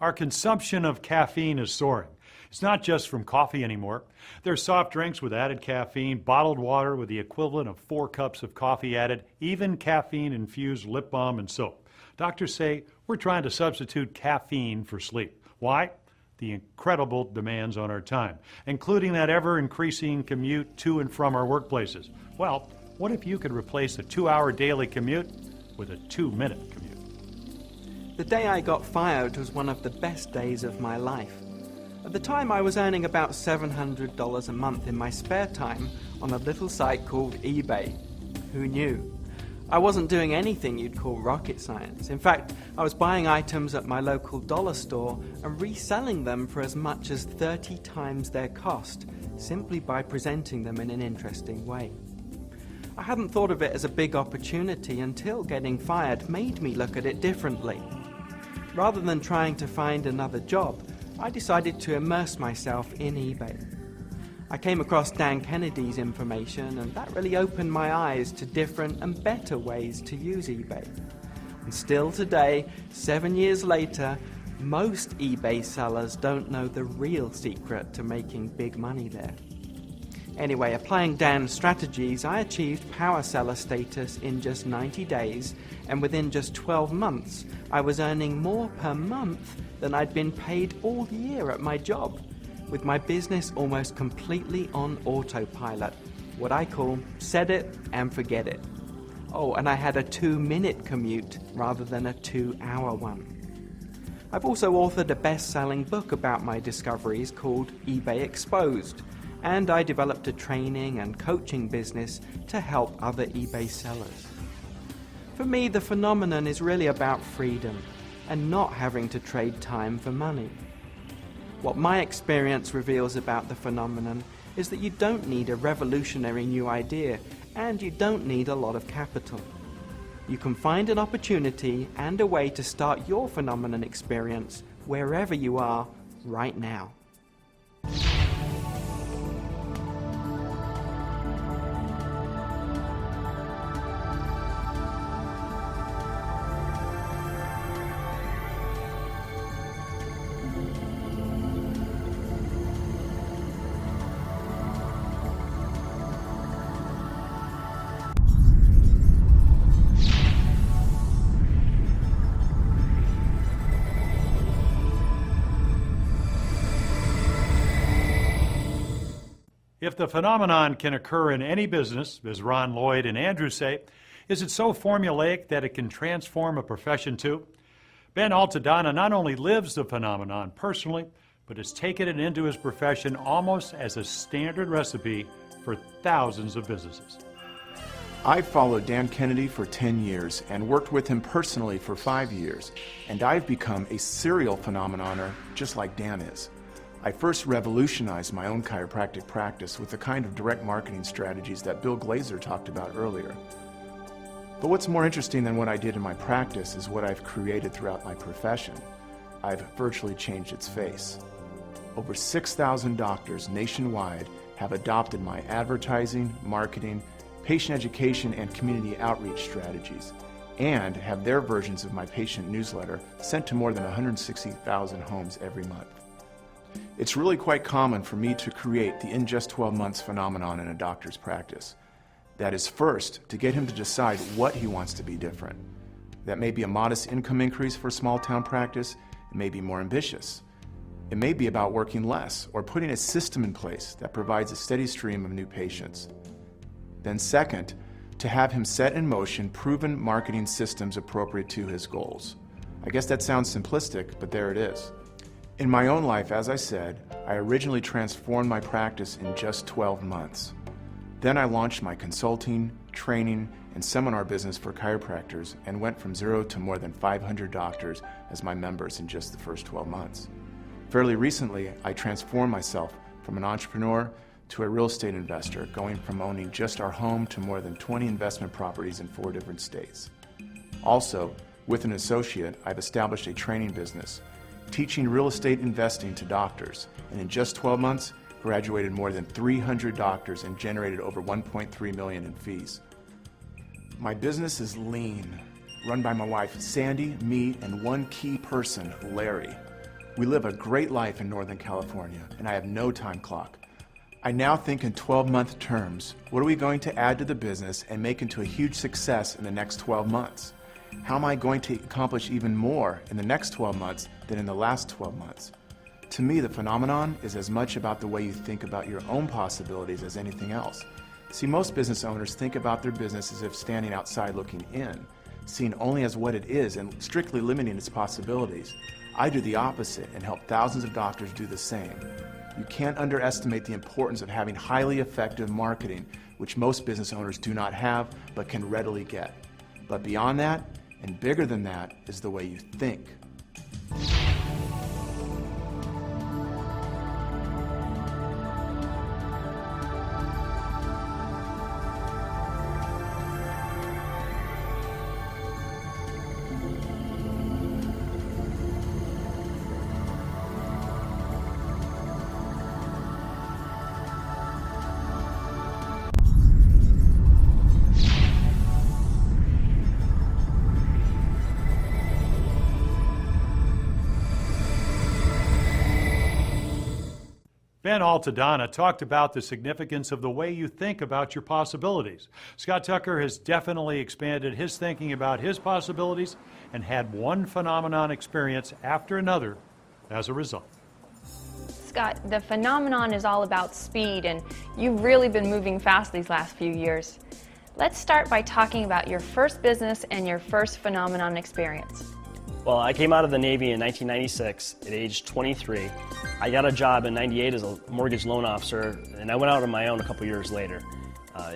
Our consumption of caffeine is soaring. It's not just from coffee anymore. There's soft drinks with added caffeine, bottled water with the equivalent of 4 cups of coffee added, even caffeine-infused lip balm and soap. Doctors say we're trying to substitute caffeine for sleep. Why? The incredible demands on our time, including that ever-increasing commute to and from our workplaces. Well, what if you could replace a 2-hour daily commute with a 2-minute commute? The day I got fired was one of the best days of my life. At the time, I was earning about $700 a month in my spare time on a little site called eBay. Who knew? I wasn't doing anything you'd call rocket science. In fact, I was buying items at my local dollar store and reselling them for as much as 30 times their cost, simply by presenting them in an interesting way. I hadn't thought of it as a big opportunity until getting fired made me look at it differently. Rather than trying to find another job, I decided to immerse myself in eBay. I came across Dan Kennedy's information, and that really opened my eyes to different and better ways to use eBay. And still today, 7 years later, most eBay sellers don't know the real secret to making big money there. Anyway, applying Dan's strategies, I achieved power seller status in just 90 days, and within just 12 months, I was earning more per month than I'd been paid all year at my job, with my business almost completely on autopilot, what I call set it and forget it. Oh, and I had a 2-minute commute rather than a 2-hour one. I've also authored a best-selling book about my discoveries called eBay Exposed, and I developed a training and coaching business to help other eBay sellers. For me, the phenomenon is really about freedom and not having to trade time for money. What my experience reveals about the phenomenon is that you don't need a revolutionary new idea, and you don't need a lot of capital. You can find an opportunity and a way to start your phenomenon experience wherever you are right now. If the phenomenon can occur in any business, as Ron Lloyd and Andrew say, is it so formulaic that it can transform a profession too? Ben Altadonna not only lives the phenomenon personally, but has taken it into his profession almost as a standard recipe for thousands of businesses. I've followed Dan Kennedy for 10 years and worked with him personally for 5 years, and I've become a serial phenomenoner just like Dan is. I first revolutionized my own chiropractic practice with the kind of direct marketing strategies that Bill Glazer talked about earlier. But what's more interesting than what I did in my practice is what I've created throughout my profession. I've virtually changed its face. Over 6,000 doctors nationwide have adopted my advertising, marketing, patient education, and community outreach strategies. and have their versions of my patient newsletter sent to more than 160,000 homes every month. It's really quite common for me to create the in just 12 months phenomenon in a doctor's practice. That is, first, to get him to decide what he wants to be different. That may be a modest income increase for a small town practice. It may be more ambitious. It may be about working less or putting a system in place that provides a steady stream of new patients. Then second, to have him set in motion proven marketing systems appropriate to his goals. I guess that sounds simplistic, but there it is. In my own life, as I said, I originally transformed my practice in just 12 months. Then I launched my consulting, training, and seminar business for chiropractors and went from 0 to more than 500 doctors as my members in just the first 12 months. Fairly recently, I transformed myself from an entrepreneur to a real estate investor, going from owning just our home to more than 20 investment properties in 4 different states. Also, with an associate, I've established a training business, teaching real estate investing to doctors, and in just 12 months, graduated more than 300 doctors and generated over $1.3 million in fees. My business is lean, run by my wife, Sandy, me, and one key person, Larry. We live a great life in Northern California, and I have no time clock. I now think in 12-month terms. What are we going to add to the business and make into a huge success in the next 12 months? How am I going to accomplish even more in the next 12 months than in the last 12 months? To me, the phenomenon is as much about the way you think about your own possibilities as anything else. See, most business owners think about their business as if standing outside looking in, seen only as what it is and strictly limiting its possibilities. I do the opposite and help thousands of doctors do the same. You can't underestimate the importance of having highly effective marketing, which most business owners do not have but can readily get. But beyond that, and bigger than that, is the way you think. Ben Altadonna talked about the significance of the way you think about your possibilities. Scott Tucker has definitely expanded his thinking about his possibilities and had one phenomenon experience after another as a result. Scott, the phenomenon is all about speed, and you've really been moving fast these last few years. Let's start by talking about your first business and your first phenomenon experience. Well, I came out of the Navy in 1996 at age 23. I got a job in 98 as a mortgage loan officer, and I went out on my own a couple years later.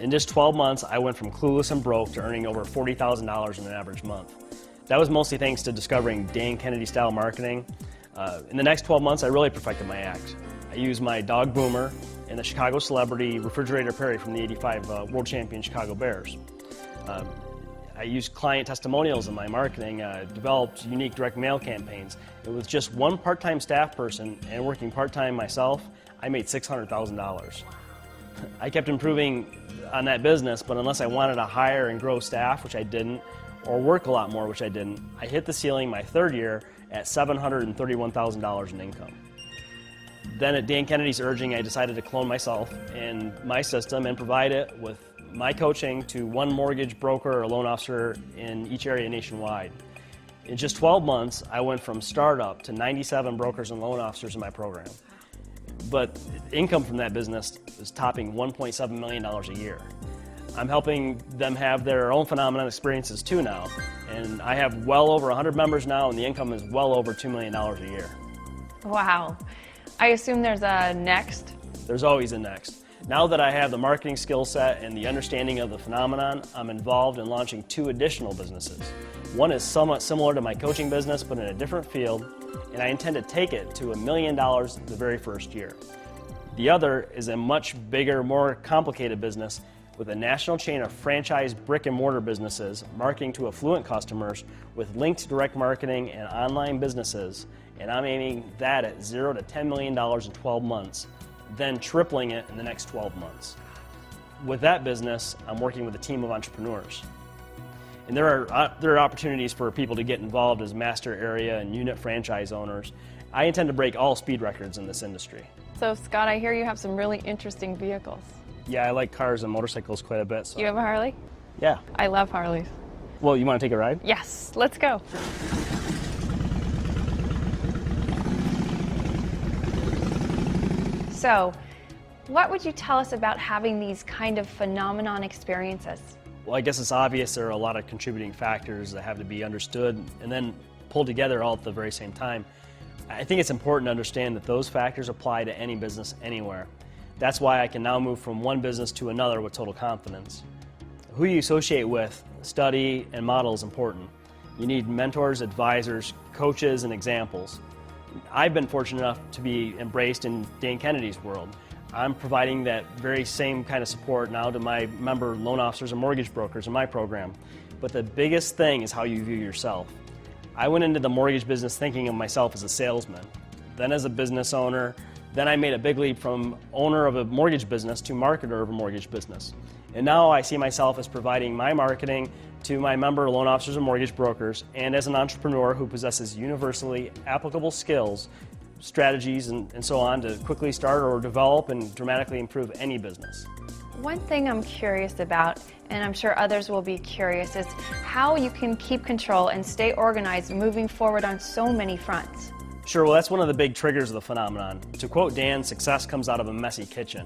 In just 12 months, I went from clueless and broke to earning over $40,000 in an average month. That was mostly thanks to discovering Dan Kennedy-style marketing. In the next 12 months, I really perfected my act. I used my dog Boomer and the Chicago celebrity Refrigerator Perry from the '85 World Champion Chicago Bears. I used client testimonials in my marketing, developed unique direct mail campaigns. And with just one part-time staff person and working part-time myself, I made $600,000. I kept improving on that business, but unless I wanted to hire and grow staff, which I didn't, or work a lot more, which I didn't, I hit the ceiling my third year at $731,000 in income. Then at Dan Kennedy's urging, I decided to clone myself and my system and provide it with my coaching to one mortgage broker or loan officer in each area nationwide. In just 12 months, I went from startup to 97 brokers and loan officers in my program. But income from that business is topping $1.7 million a year. I'm helping them have their own phenomenon experiences too now, and I have well over 100 members now, and the income is well over $2 million a year. Wow. I assume there's a next? There's always a next. Now that I have the marketing skill set and the understanding of the phenomenon, I'm involved in launching 2 additional businesses. One is somewhat similar to my coaching business, but in a different field, and I intend to take it to $1 million the very first year. The other is a much bigger, more complicated business with a national chain of franchise brick and mortar businesses marketing to affluent customers with linked direct marketing and online businesses, and I'm aiming that at $0 to $10 million in 12 months. Then tripling it in the next 12 months. With that business, I'm working with a team of entrepreneurs. And there are opportunities for people to get involved as master area and unit franchise owners. I intend to break all speed records in this industry. So Scott, I hear you have some really interesting vehicles. Yeah, I like cars and motorcycles quite a bit. So. You have a Harley? Yeah. I love Harleys. Well, you want to take a ride? Yes, let's go. So, what would you tell us about having these kind of phenomenon experiences? Well, I guess it's obvious there are a lot of contributing factors that have to be understood and then pulled together all at the very same time. I think it's important to understand that those factors apply to any business anywhere. That's why I can now move from one business to another with total confidence. Who you associate with, study, and model is important. You need mentors, advisors, coaches, and examples. I've been fortunate enough to be embraced in Dan Kennedy's world. I'm providing that very same kind of support now to my member loan officers and mortgage brokers in my program. But the biggest thing is how you view yourself. I went into the mortgage business thinking of myself as a salesman, then as a business owner, then I made a big leap from owner of a mortgage business to marketer of a mortgage business. And now I see myself as providing my marketing to my member loan officers and mortgage brokers, and as an entrepreneur who possesses universally applicable skills, strategies, and so on to quickly start or develop and dramatically improve any business. One thing I'm curious about, and I'm sure others will be curious, is how you can keep control and stay organized moving forward on so many fronts. Sure, well, that's one of the big triggers of the phenomenon. To quote Dan, success comes out of a messy kitchen.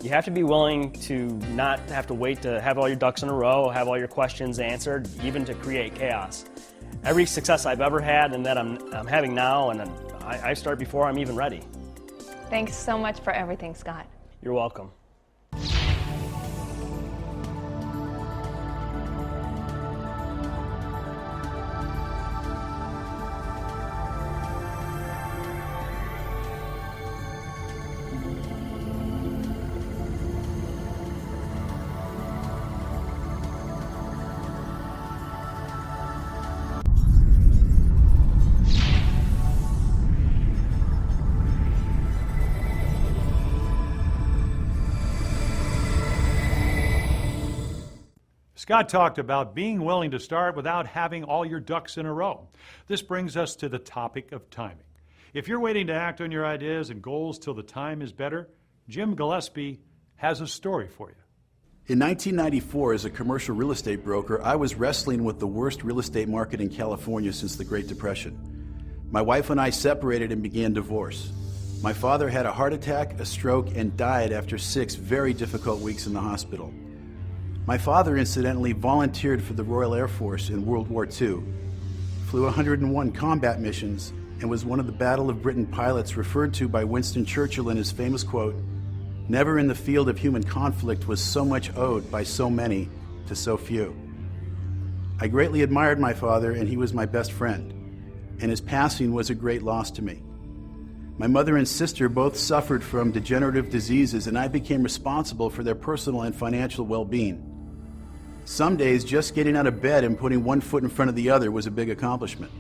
You have to be willing to not have to wait to have all your ducks in a row, have all your questions answered, even to create chaos. Every success I've ever had and that I'm having now, and I start before I'm even ready. Thanks so much for everything, Scott. You're welcome. Scott talked about being willing to start without having all your ducks in a row. This brings us to the topic of timing. If you're waiting to act on your ideas and goals till the time is better, Jim Gillespie has a story for you. In 1994, as a commercial real estate broker, I was wrestling with the worst real estate market in California since the Great Depression. My wife and I separated and began divorce. My father had a heart attack, a stroke, and died after 6 very difficult weeks in the hospital. My father, incidentally, volunteered for the Royal Air Force in World War II, flew 101 combat missions, and was one of the Battle of Britain pilots referred to by Winston Churchill in his famous quote, "Never in the field of human conflict was so much owed by so many to so few." I greatly admired my father, and he was my best friend, and his passing was a great loss to me. My mother and sister both suffered from degenerative diseases, and I became responsible for their personal and financial well-being. Some days, just getting out of bed and putting one foot in front of the other was a big accomplishment.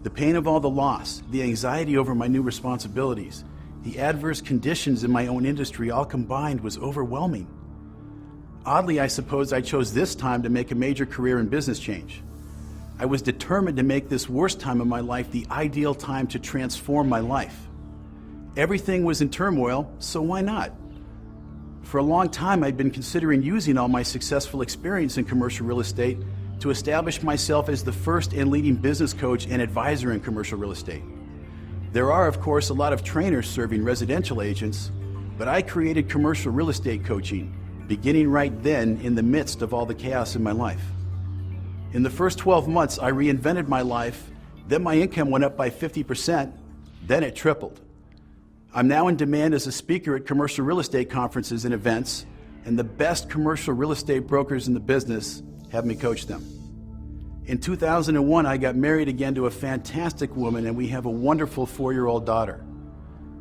The pain of all the loss, the anxiety over my new responsibilities, the adverse conditions in my own industry all combined was overwhelming. Oddly, I suppose I chose this time to make a major career and business change. I was determined to make this worst time of my life the ideal time to transform my life. Everything was in turmoil, so why not? For a long time, I'd been considering using all my successful experience in commercial real estate to establish myself as the first and leading business coach and advisor in commercial real estate. There are, of course, a lot of trainers serving residential agents, but I created commercial real estate coaching, beginning right then in the midst of all the chaos in my life. In the first 12 months, I reinvented my life, then my income went up by 50%, then it tripled. I'm now in demand as a speaker at commercial real estate conferences and events, and the best commercial real estate brokers in the business have me coach them. In 2001, I got married again to a fantastic woman, and we have a wonderful 4-year-old daughter.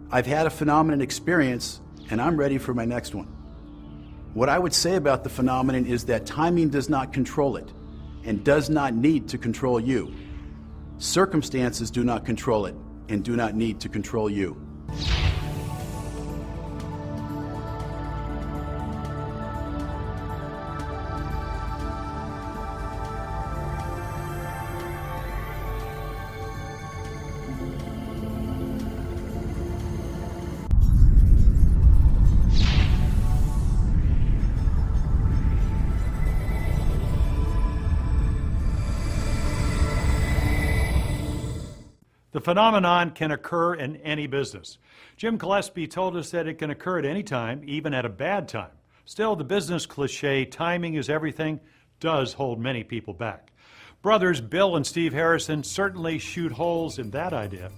I've had a phenomenon experience, and I'm ready for my next one. What I would say about the phenomenon is that timing does not control it, and does not need to control you. Circumstances do not control it, and do not need to control you. phenomenon can occur in any business. Jim Gillespie told us that it can occur at any time, even at a bad time. Still, the business cliche, timing is everything, does hold many people back. Brothers Bill and Steve Harrison certainly shoot holes in that idea.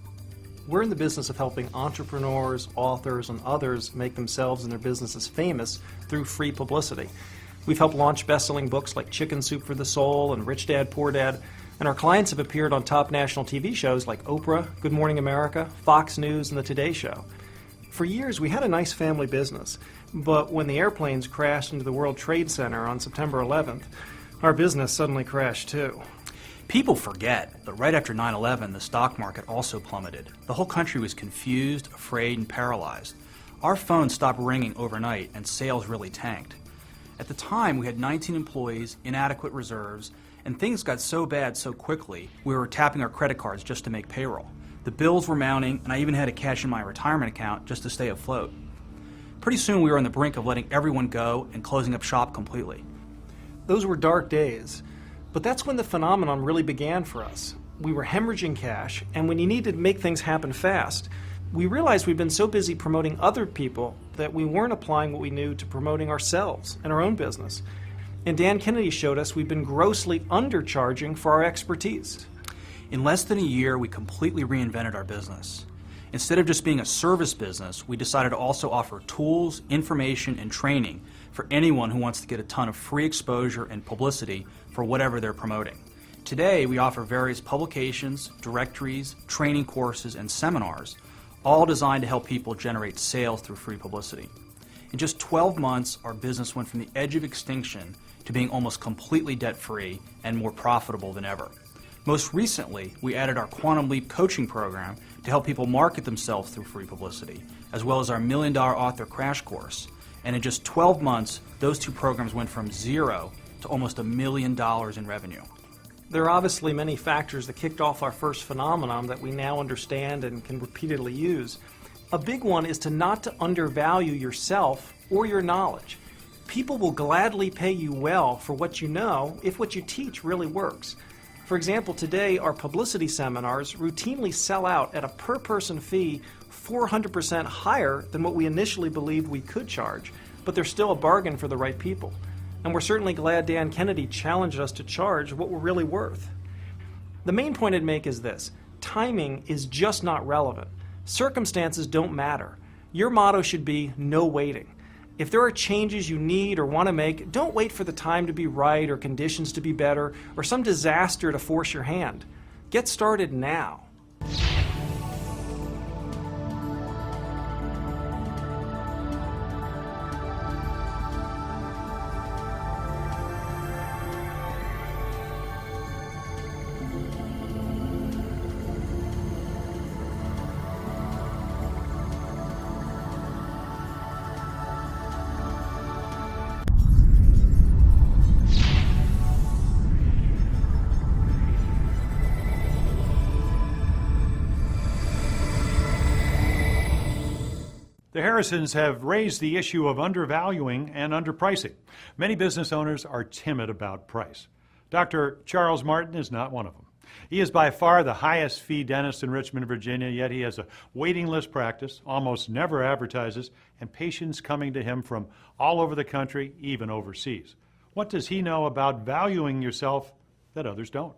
We're in the business of helping entrepreneurs, authors, and others make themselves and their businesses famous through free publicity. We've helped launch best-selling books like Chicken Soup for the Soul and Rich Dad, Poor Dad, and our clients have appeared on top national TV shows like Oprah, Good Morning America, Fox News, and The Today Show. For years, we had a nice family business, but when the airplanes crashed into the World Trade Center on September 11th, our business suddenly crashed too. People forget, but right after 9/11, the stock market also plummeted. The whole country was confused, afraid, and paralyzed. Our phones stopped ringing overnight, and sales really tanked. At the time, we had 19 employees, inadequate reserves, and things got so bad so quickly, we were tapping our credit cards just to make payroll. The bills were mounting, and I even had to cash in my retirement account just to stay afloat. Pretty soon, we were on the brink of letting everyone go and closing up shop completely. Those were dark days, but that's when the phenomenon really began for us. We were hemorrhaging cash, and when you needed to make things happen fast, we realized we'd been so busy promoting other people that we weren't applying what we knew to promoting ourselves and our own business. And Dan Kennedy showed us we've been grossly undercharging for our expertise. In less than a year, we completely reinvented our business. Instead of just being a service business, we decided to also offer tools, information, and training for anyone who wants to get a ton of free exposure and publicity for whatever they're promoting. Today, we offer various publications, directories, training courses, and seminars, all designed to help people generate sales through free publicity. In just 12 months, our business went from the edge of extinction to being almost completely debt-free and more profitable than ever. Most recently, we added our Quantum Leap coaching program to help people market themselves through free publicity, as well as our $1 Million Author Crash Course. And in just 12 months, those two programs went from zero to almost $1 million in revenue. There are obviously many factors that kicked off our first phenomenon that we now understand and can repeatedly use. A big one is to not to undervalue yourself or your knowledge. People will gladly pay you well for what you know if what you teach really works. For example, today our publicity seminars routinely sell out at a per-person fee 400% higher than what we initially believed we could charge, but they're still a bargain for the right people. And we're certainly glad Dan Kennedy challenged us to charge what we're really worth. The main point I'd make is this: timing is just not relevant. Circumstances don't matter. Your motto should be no waiting. If there are changes you need or want to make, don't wait for the time to be right or conditions to be better or some disaster to force your hand. Get started now. The Harrisons have raised the issue of undervaluing and underpricing. Many business owners are timid about price. Dr. Charles Martin is not one of them. He is by far the highest fee dentist in Richmond, Virginia, yet he has a waiting list practice, almost never advertises, and patients coming to him from all over the country, even overseas. What does he know about valuing yourself that others don't?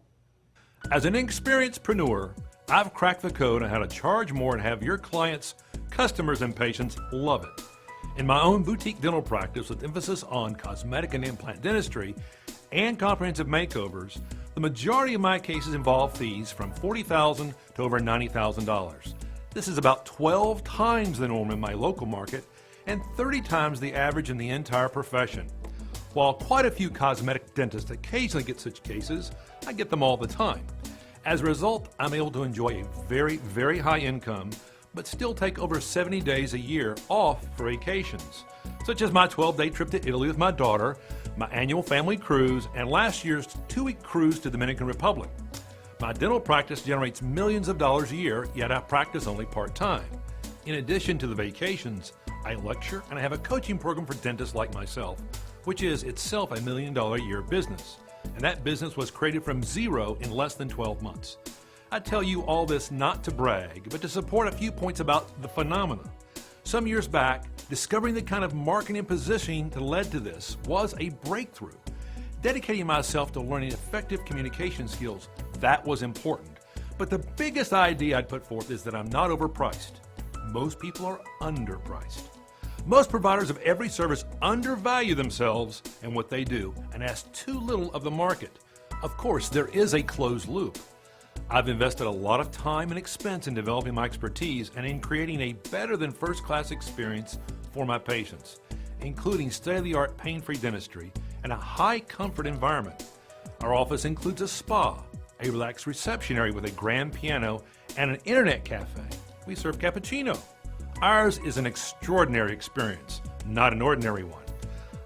As an experiencedpreneur, I've cracked the code on how to charge more and have your clients, customers, and patients love it. In my own boutique dental practice with emphasis on cosmetic and implant dentistry and comprehensive makeovers, the majority of my cases involve fees from $40,000 to over $90,000. This is about 12 times the norm in my local market and 30 times the average in the entire profession. While quite a few cosmetic dentists occasionally get such cases, I get them all the time. As a result, I'm able to enjoy a very, very high income, but still take over 70 days a year off for vacations, such as my 12-day trip to Italy with my daughter, my annual family cruise, and last year's 2-week cruise to the Dominican Republic. My dental practice generates millions of dollars a year, yet I practice only part-time. In addition to the vacations, I lecture and I have a coaching program for dentists like myself, which is itself a $1 million a year business. And that business was created from zero in less than 12 months. I tell you all this not to brag, but to support a few points about the phenomena. Some years back, discovering the kind of marketing and positioning that led to this was a breakthrough. Dedicating myself to learning effective communication skills, that was important. But the biggest idea I'd put forth is that I'm not overpriced. Most people are underpriced. Most providers of every service undervalue themselves and what they do and ask too little of the market. Of course, there is a closed loop. I've invested a lot of time and expense in developing my expertise and in creating a better than first-class experience for my patients, including state-of-the-art pain-free dentistry and a high-comfort environment. Our office includes a spa, a relaxed reception area with a grand piano, and an internet cafe. We serve cappuccino. Ours is an extraordinary experience, not an ordinary one.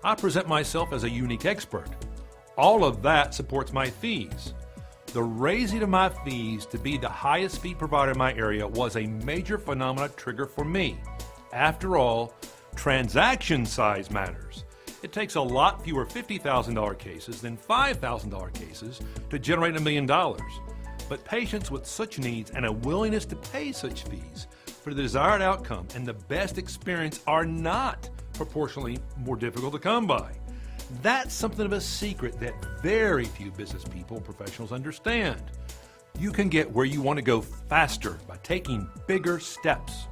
I present myself as a unique expert. All of that supports my fees. The raising of my fees to be the highest fee provider in my area was a major phenomena trigger for me. After all, transaction size matters. It takes a lot fewer $50,000 cases than $5,000 cases to generate $1 million. But patients with such needs and a willingness to pay such fees for the desired outcome and the best experience are not proportionally more difficult to come by. That's something of a secret that very few business people and professionals understand. You can get where you want to go faster by taking bigger steps.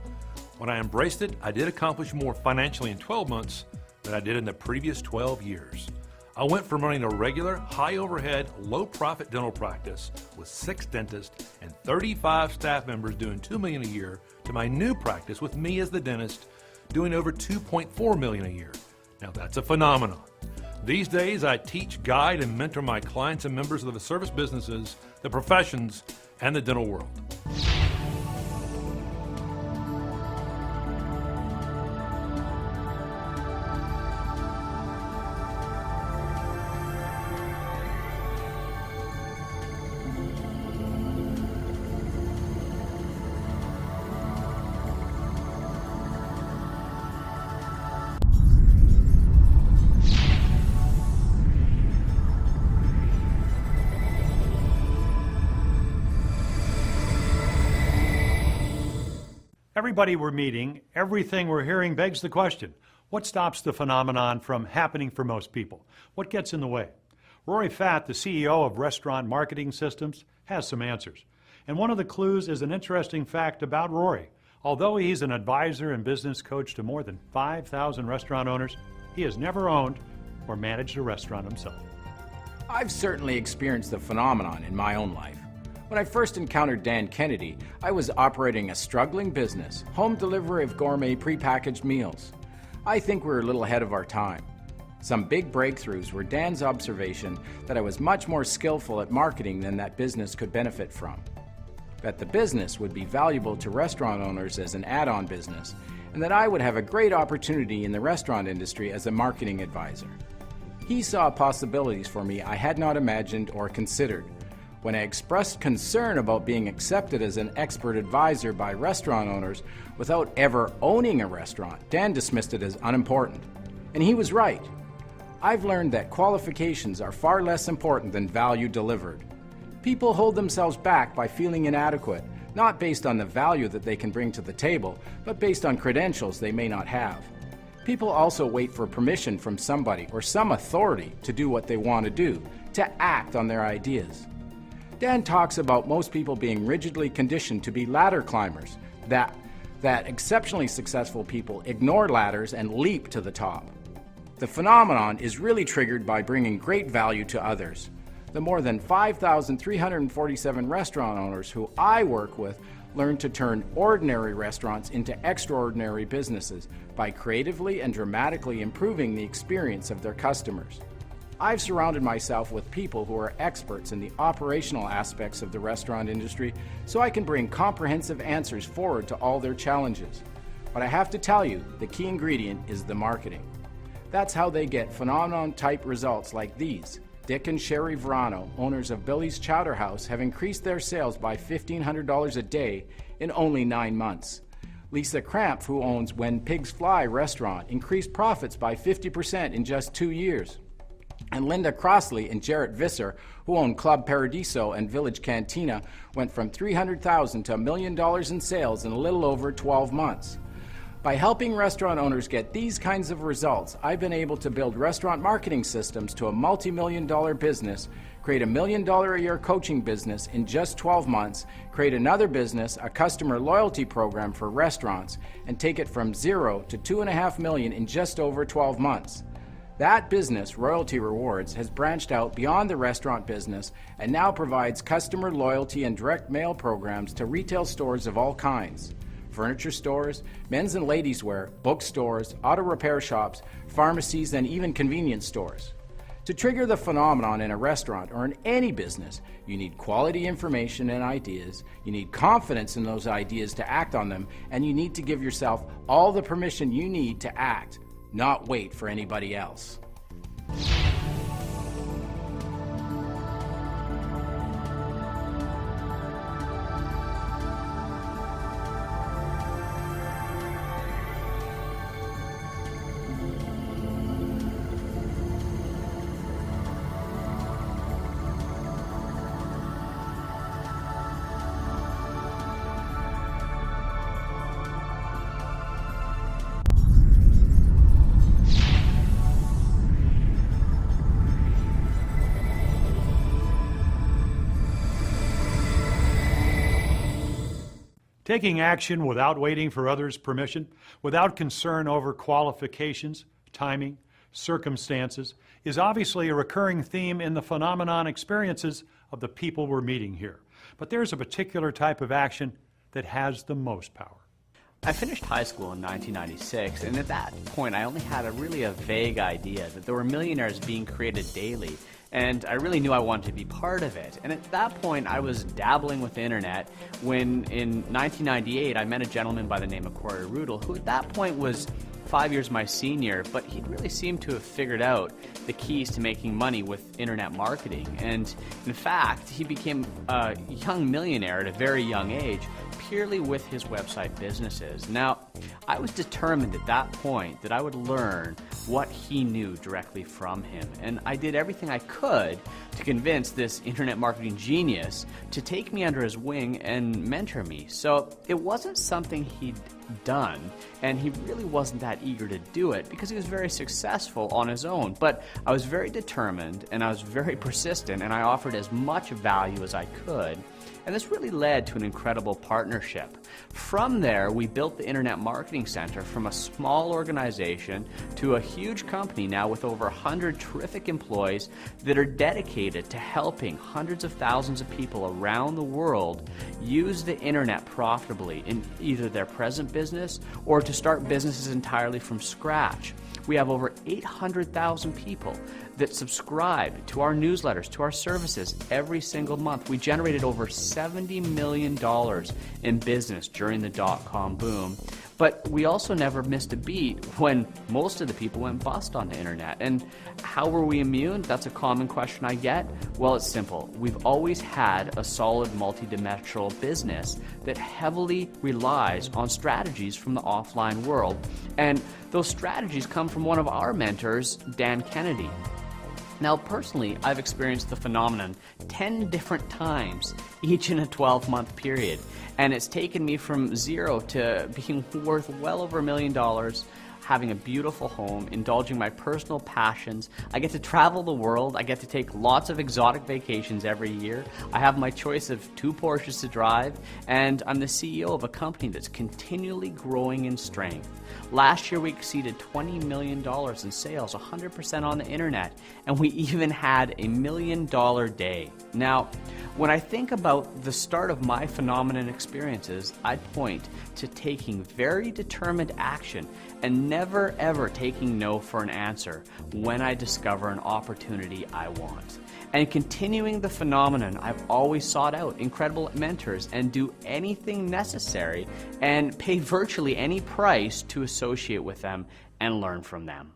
When I embraced it, I did accomplish more financially in 12 months than I did in the previous 12 years. I went from running a regular, high-overhead, low-profit dental practice with 6 dentists and 35 staff members doing $2 million a year to my new practice with me as the dentist doing over $2.4 million a year. Now that's a phenomenon. These days, I teach, guide, and mentor my clients and members of the service businesses, the professions, and the dental world. Everybody we're meeting, everything we're hearing begs the question, what stops the phenomenon from happening for most people? What gets in the way? Rory Fatt, the CEO of Restaurant Marketing Systems, has some answers. And one of the clues is an interesting fact about Rory. Although he's an advisor and business coach to more than 5,000 restaurant owners, he has never owned or managed a restaurant himself. I've certainly experienced the phenomenon in my own life. When I first encountered Dan Kennedy, I was operating a struggling business, home delivery of gourmet prepackaged meals. I think we're a little ahead of our time. Some big breakthroughs were Dan's observation that I was much more skillful at marketing than that business could benefit from. That the business would be valuable to restaurant owners as an add-on business, and that I would have a great opportunity in the restaurant industry as a marketing advisor. He saw possibilities for me I had not imagined or considered. When I expressed concern about being accepted as an expert advisor by restaurant owners without ever owning a restaurant, Dan dismissed it as unimportant. And he was right. I've learned that qualifications are far less important than value delivered. People hold themselves back by feeling inadequate, not based on the value that they can bring to the table, but based on credentials they may not have. People also wait for permission from somebody or some authority to do what they want to do, to act on their ideas. Dan talks about most people being rigidly conditioned to be ladder climbers, that exceptionally successful people ignore ladders and leap to the top. The phenomenon is really triggered by bringing great value to others. The more than 5,347 restaurant owners who I work with learn to turn ordinary restaurants into extraordinary businesses by creatively and dramatically improving the experience of their customers. I've surrounded myself with people who are experts in the operational aspects of the restaurant industry so I can bring comprehensive answers forward to all their challenges. But I have to tell you, the key ingredient is the marketing. That's how they get phenomenon-type results like these. Dick and Sherry Verano, owners of Billy's Chowder House, have increased their sales by $1,500 a day in only 9 months. Lisa Cramp, who owns When Pigs Fly restaurant, increased profits by 50% in just 2 years. And Linda Crossley and Jarrett Visser, who own Club Paradiso and Village Cantina, went from $300,000 to $1 million in sales in a little over 12 months. By helping restaurant owners get these kinds of results, I've been able to build restaurant marketing systems to a multi-million-dollar business, create $1 million a year coaching business in just 12 months, create another business, a customer loyalty program for restaurants, and take it from 0 to $2.5 million in just over 12 months. That business, Royalty Rewards, has branched out beyond the restaurant business and now provides customer loyalty and direct mail programs to retail stores of all kinds. Furniture stores, men's and ladies' wear, bookstores, auto repair shops, pharmacies, and even convenience stores. To trigger the phenomenon in a restaurant or in any business, you need quality information and ideas, you need confidence in those ideas to act on them, and you need to give yourself all the permission you need to act, not wait for anybody else. Taking action without waiting for others' permission, without concern over qualifications, timing, circumstances, is obviously a recurring theme in the phenomenon experiences of the people we're meeting here. But there's a particular type of action that has the most power. I finished high school in 1996, and at that point I only had a vague idea that there were millionaires being created daily, and I really knew I wanted to be part of it. And at that point I was dabbling with the internet when in 1998 I met a gentleman by the name of Corey Rudel, who at that point was 5 years my senior, but he really seemed to have figured out the keys to making money with internet marketing. And in fact, he became a young millionaire at a very young age purely with his website businesses. Now, I was determined at that point that I would learn what he knew directly from him, and I did everything I could to convince this internet marketing genius to take me under his wing and mentor me. So it wasn't something he'd done, and he really wasn't that eager to do it because he was very successful on his own. But I was very determined and I was very persistent, and I offered as much value as I could. And this really led to an incredible partnership. From there, we built the Internet Marketing Center from a small organization to a huge company now with over 100 terrific employees that are dedicated to helping hundreds of thousands of people around the world use the internet profitably in either their present business or to start businesses entirely from scratch. We have over 800,000 people that subscribe to our newsletters, to our services every single month. We generated over $70 million in business during the dot-com boom. But we also never missed a beat when most of the people went bust on the internet. And how were we immune? That's a common question I get. Well, it's simple. We've always had a solid multidimensional business that heavily relies on strategies from the offline world. And those strategies come from one of our mentors, Dan Kennedy. Now, personally, I've experienced the phenomenon 10 different times, each in a 12-month period. And it's taken me from zero to being worth well over $1 million, having a beautiful home, indulging my personal passions. I get to travel the world. I get to take lots of exotic vacations every year. I have my choice of 2 Porsches to drive, and I'm the CEO of a company that's continually growing in strength. Last year we exceeded $20 million in sales, 100% on the internet, and we even had a $1 million day. Now, when I think about the start of my phenomenon experiences, I point to taking very determined action and never ever taking no for an answer when I discover an opportunity I want. And continuing the phenomenon, I've always sought out incredible mentors and do anything necessary and pay virtually any price to associate with them and learn from them.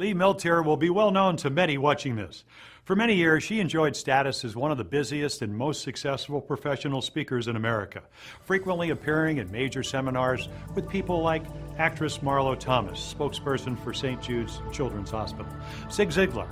Lee Miltier will be well known to many watching this. For many years, she enjoyed status as one of the busiest and most successful professional speakers in America, frequently appearing in major seminars with people like actress Marlo Thomas, spokesperson for St. Jude's Children's Hospital, Zig Ziglar,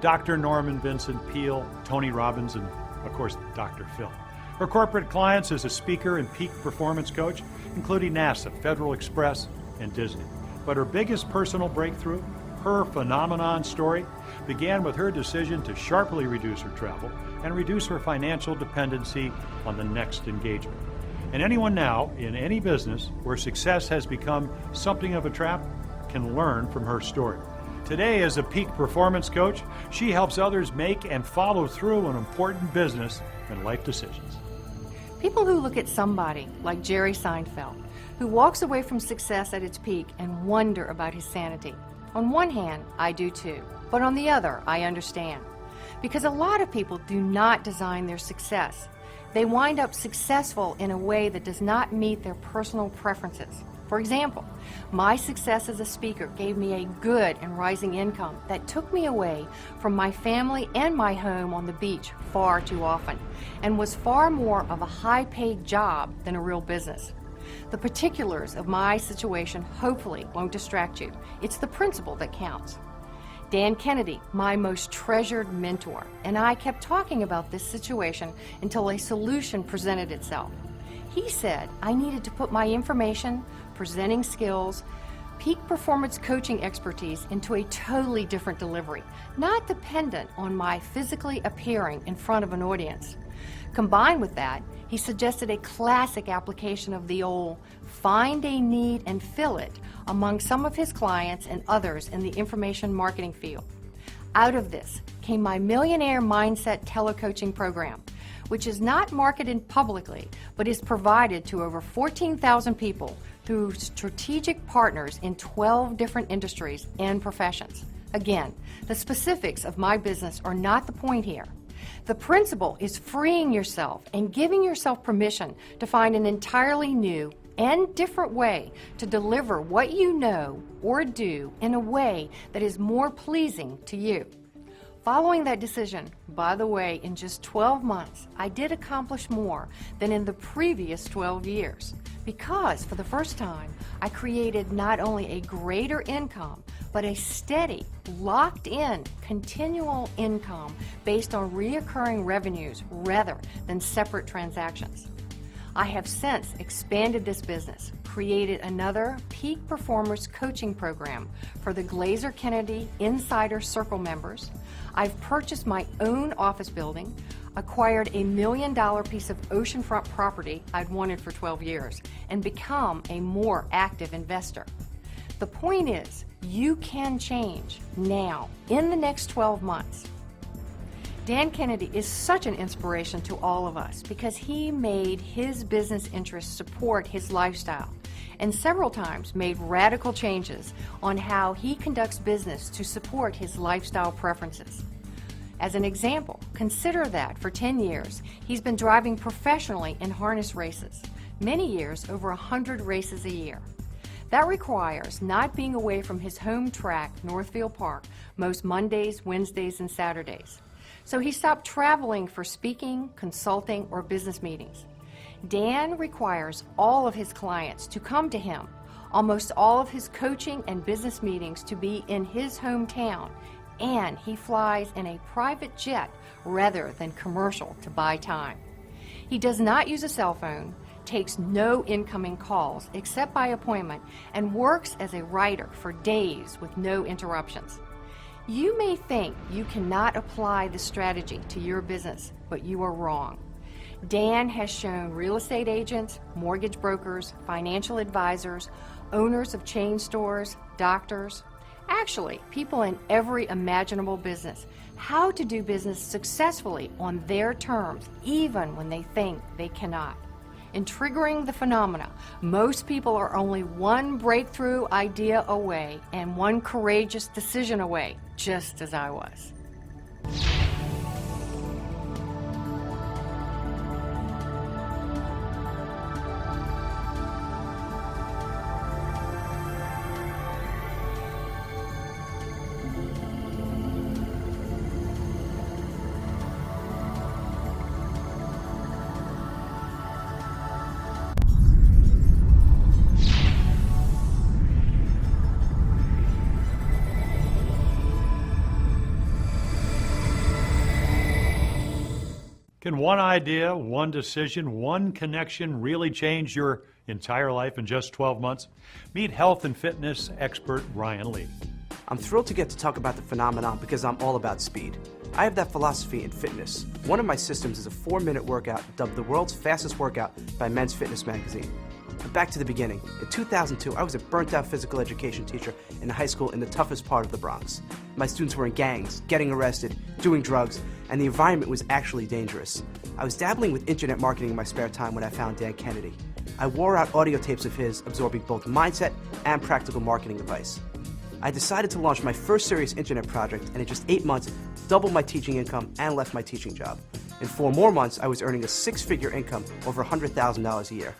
Dr. Norman Vincent Peale, Tony Robbins, and, of course, Dr. Phil. Her corporate clients as a speaker and peak performance coach, including NASA, Federal Express, and Disney. But her biggest personal breakthrough, her phenomenon story, began with her decision to sharply reduce her travel and reduce her financial dependency on the next engagement. And anyone now, in any business where success has become something of a trap, can learn from her story. Today, as a peak performance coach, she helps others make and follow through on important business and life decisions. People who look at somebody like Jerry Seinfeld, who walks away from success at its peak and wonder about his sanity. On one hand, I do too, but on the other, I understand. Because a lot of people do not design their success. They wind up successful in a way that does not meet their personal preferences. For example, my success as a speaker gave me a good and rising income that took me away from my family and my home on the beach far too often, and was far more of a high-paid job than a real business. The particulars of my situation hopefully won't distract you. It's the principle that counts. Dan Kennedy, my most treasured mentor, and I kept talking about this situation until a solution presented itself. He said I needed to put my information, presenting skills, peak performance coaching expertise into a totally different delivery, not dependent on my physically appearing in front of an audience. Combined with that, he suggested a classic application of the old find a need and fill it among some of his clients and others in the information marketing field. Out of this came my Millionaire Mindset telecoaching program, which is not marketed publicly, but is provided to over 14,000 people through strategic partners in 12 different industries and professions. Again, the specifics of my business are not the point here. The principle is freeing yourself and giving yourself permission to find an entirely new and different way to deliver what you know or do in a way that is more pleasing to you. Following that decision, by the way, in just 12 months, I did accomplish more than in the previous 12 years. Because for the first time, I created not only a greater income, but a steady, locked-in, continual income based on reoccurring revenues rather than separate transactions. I have since expanded this business, created another peak performance coaching program for the Glazer Kennedy Insider Circle members. I've purchased my own office building, acquired $1 million piece of oceanfront property I'd wanted for 12 years, and become a more active investor. The point is, you can change now, in the next 12 months. Dan Kennedy is such an inspiration to all of us because he made his business interests support his lifestyle, and several times made radical changes on how he conducts business to support his lifestyle preferences. As an example, consider that for 10 years he's been driving professionally in harness races, many years over 100 races a year. That requires not being away from his home track, Northfield Park, most Mondays, Wednesdays, and Saturdays. So he stopped traveling for speaking, consulting, or business meetings. Dan requires all of his clients to come to him, almost all of his coaching and business meetings to be in his hometown, and he flies in a private jet rather than commercial to buy time. He does not use a cell phone, takes no incoming calls except by appointment, and works as a writer for days with no interruptions. You may think you cannot apply this strategy to your business, but you are wrong. Dan has shown real estate agents, mortgage brokers, financial advisors, owners of chain stores, doctors, actually people in every imaginable business, how to do business successfully on their terms, even when they think they cannot. In triggering the phenomena, most people are only one breakthrough idea away and one courageous decision away, just as I was. Can one idea, one decision, one connection really change your entire life in just 12 months? Meet health and fitness expert Ryan Lee. I'm thrilled to get to talk about the phenomenon because I'm all about speed. I have that philosophy in fitness. One of my systems is a 4-minute workout dubbed the world's fastest workout by Men's Fitness magazine. But back to the beginning. In 2002, I was a burnt-out physical education teacher in a high school in the toughest part of the Bronx. My students were in gangs, getting arrested, doing drugs, and the environment was actually dangerous. I was dabbling with internet marketing in my spare time when I found Dan Kennedy. I wore out audio tapes of his, absorbing both mindset and practical marketing advice. I decided to launch my first serious internet project, and in just 8 months, doubled my teaching income and left my teaching job. In 4 more months, I was earning a 6-figure income, over $100,000 a year.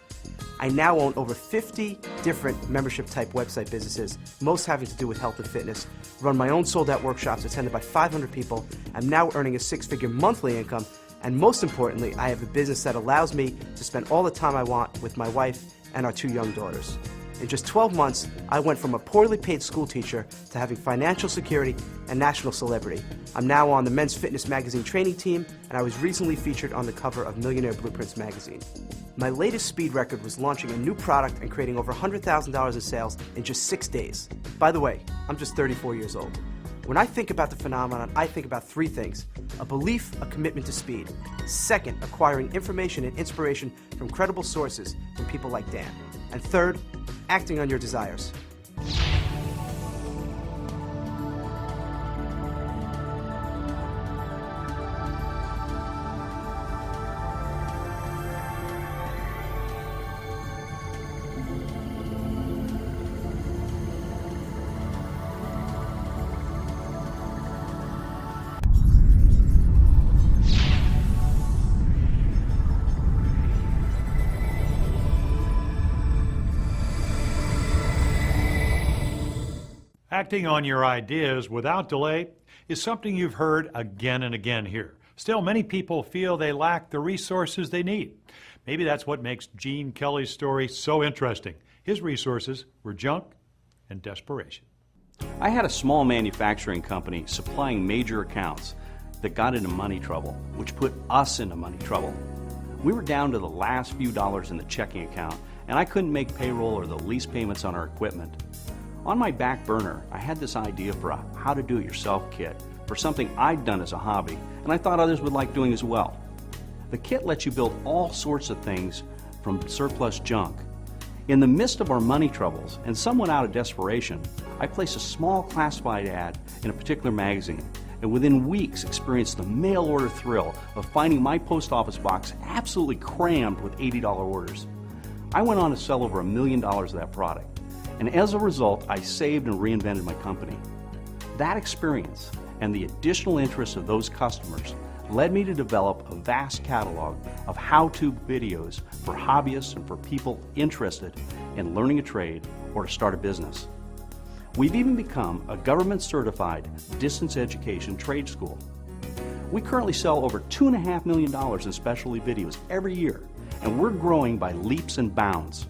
I now own over 50 different membership-type website businesses, most having to do with health and fitness, run my own sold-out workshops attended by 500 people. I'm now earning a 6-figure monthly income, and most importantly, I have a business that allows me to spend all the time I want with my wife and our 2 young daughters. In just 12 months, I went from a poorly paid school teacher to having financial security and national celebrity. I'm now on the Men's Fitness magazine training team, and I was recently featured on the cover of Millionaire Blueprints magazine. My latest speed record was launching a new product and creating over $100,000 in sales in just 6 days. By the way, I'm just 34 years old. When I think about the phenomenon, I think about 3 things: a belief, a commitment to speed. Second, acquiring information and inspiration from credible sources from people like Dan. And third, acting on your desires. Acting on your ideas without delay is something you've heard again and again here. Still, many people feel they lack the resources they need. Maybe that's what makes Gene Kelly's story so interesting. His resources were junk and desperation. I had a small manufacturing company supplying major accounts that got into money trouble, which put us into money trouble. We were down to the last few dollars in the checking account, and I couldn't make payroll or the lease payments on our equipment. On my back burner, I had this idea for a how-to-do-it-yourself kit for something I'd done as a hobby, and I thought others would like doing as well. The kit lets you build all sorts of things from surplus junk. In the midst of our money troubles, and somewhat out of desperation, I placed a small classified ad in a particular magazine, and within weeks experienced the mail-order thrill of finding my post office box absolutely crammed with $80 orders. I went on to sell over $1 million of that product. And as a result, I saved and reinvented my company. That experience and the additional interest of those customers led me to develop a vast catalog of how-to videos for hobbyists and for people interested in learning a trade or to start a business. We've even become a government-certified distance education trade school. We currently sell over $2.5 million in specialty videos every year, and we're growing by leaps and bounds.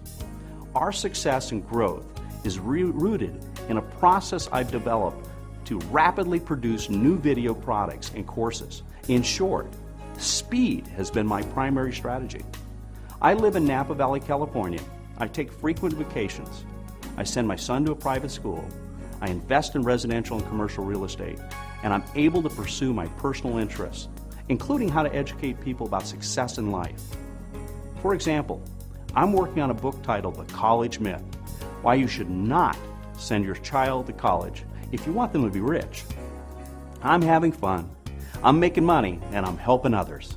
Our success and growth is rooted in a process I've developed to rapidly produce new video products and courses. In short, speed has been my primary strategy. I live in Napa Valley, California. I take frequent vacations. I send my son to a private school. I invest in residential and commercial real estate, and I'm able to pursue my personal interests, including how to educate people about success in life. For example, I'm working on a book titled The College Myth: Why You Should Not Send Your Child to College If You Want Them to Be Rich. I'm having fun, I'm making money, and I'm helping others.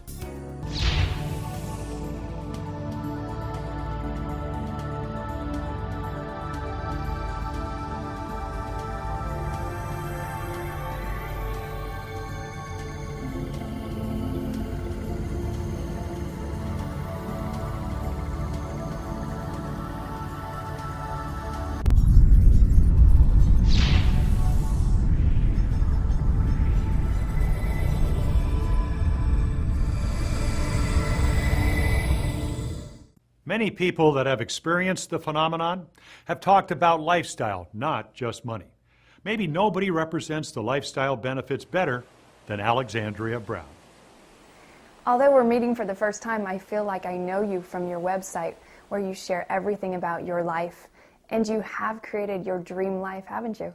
Many people that have experienced the phenomenon have talked about lifestyle, not just money. Maybe nobody represents the lifestyle benefits better than Alexandria Brown. Although we're meeting for the first time, I feel like I know you from your website, where you share everything about your life. And you have created your dream life, haven't you?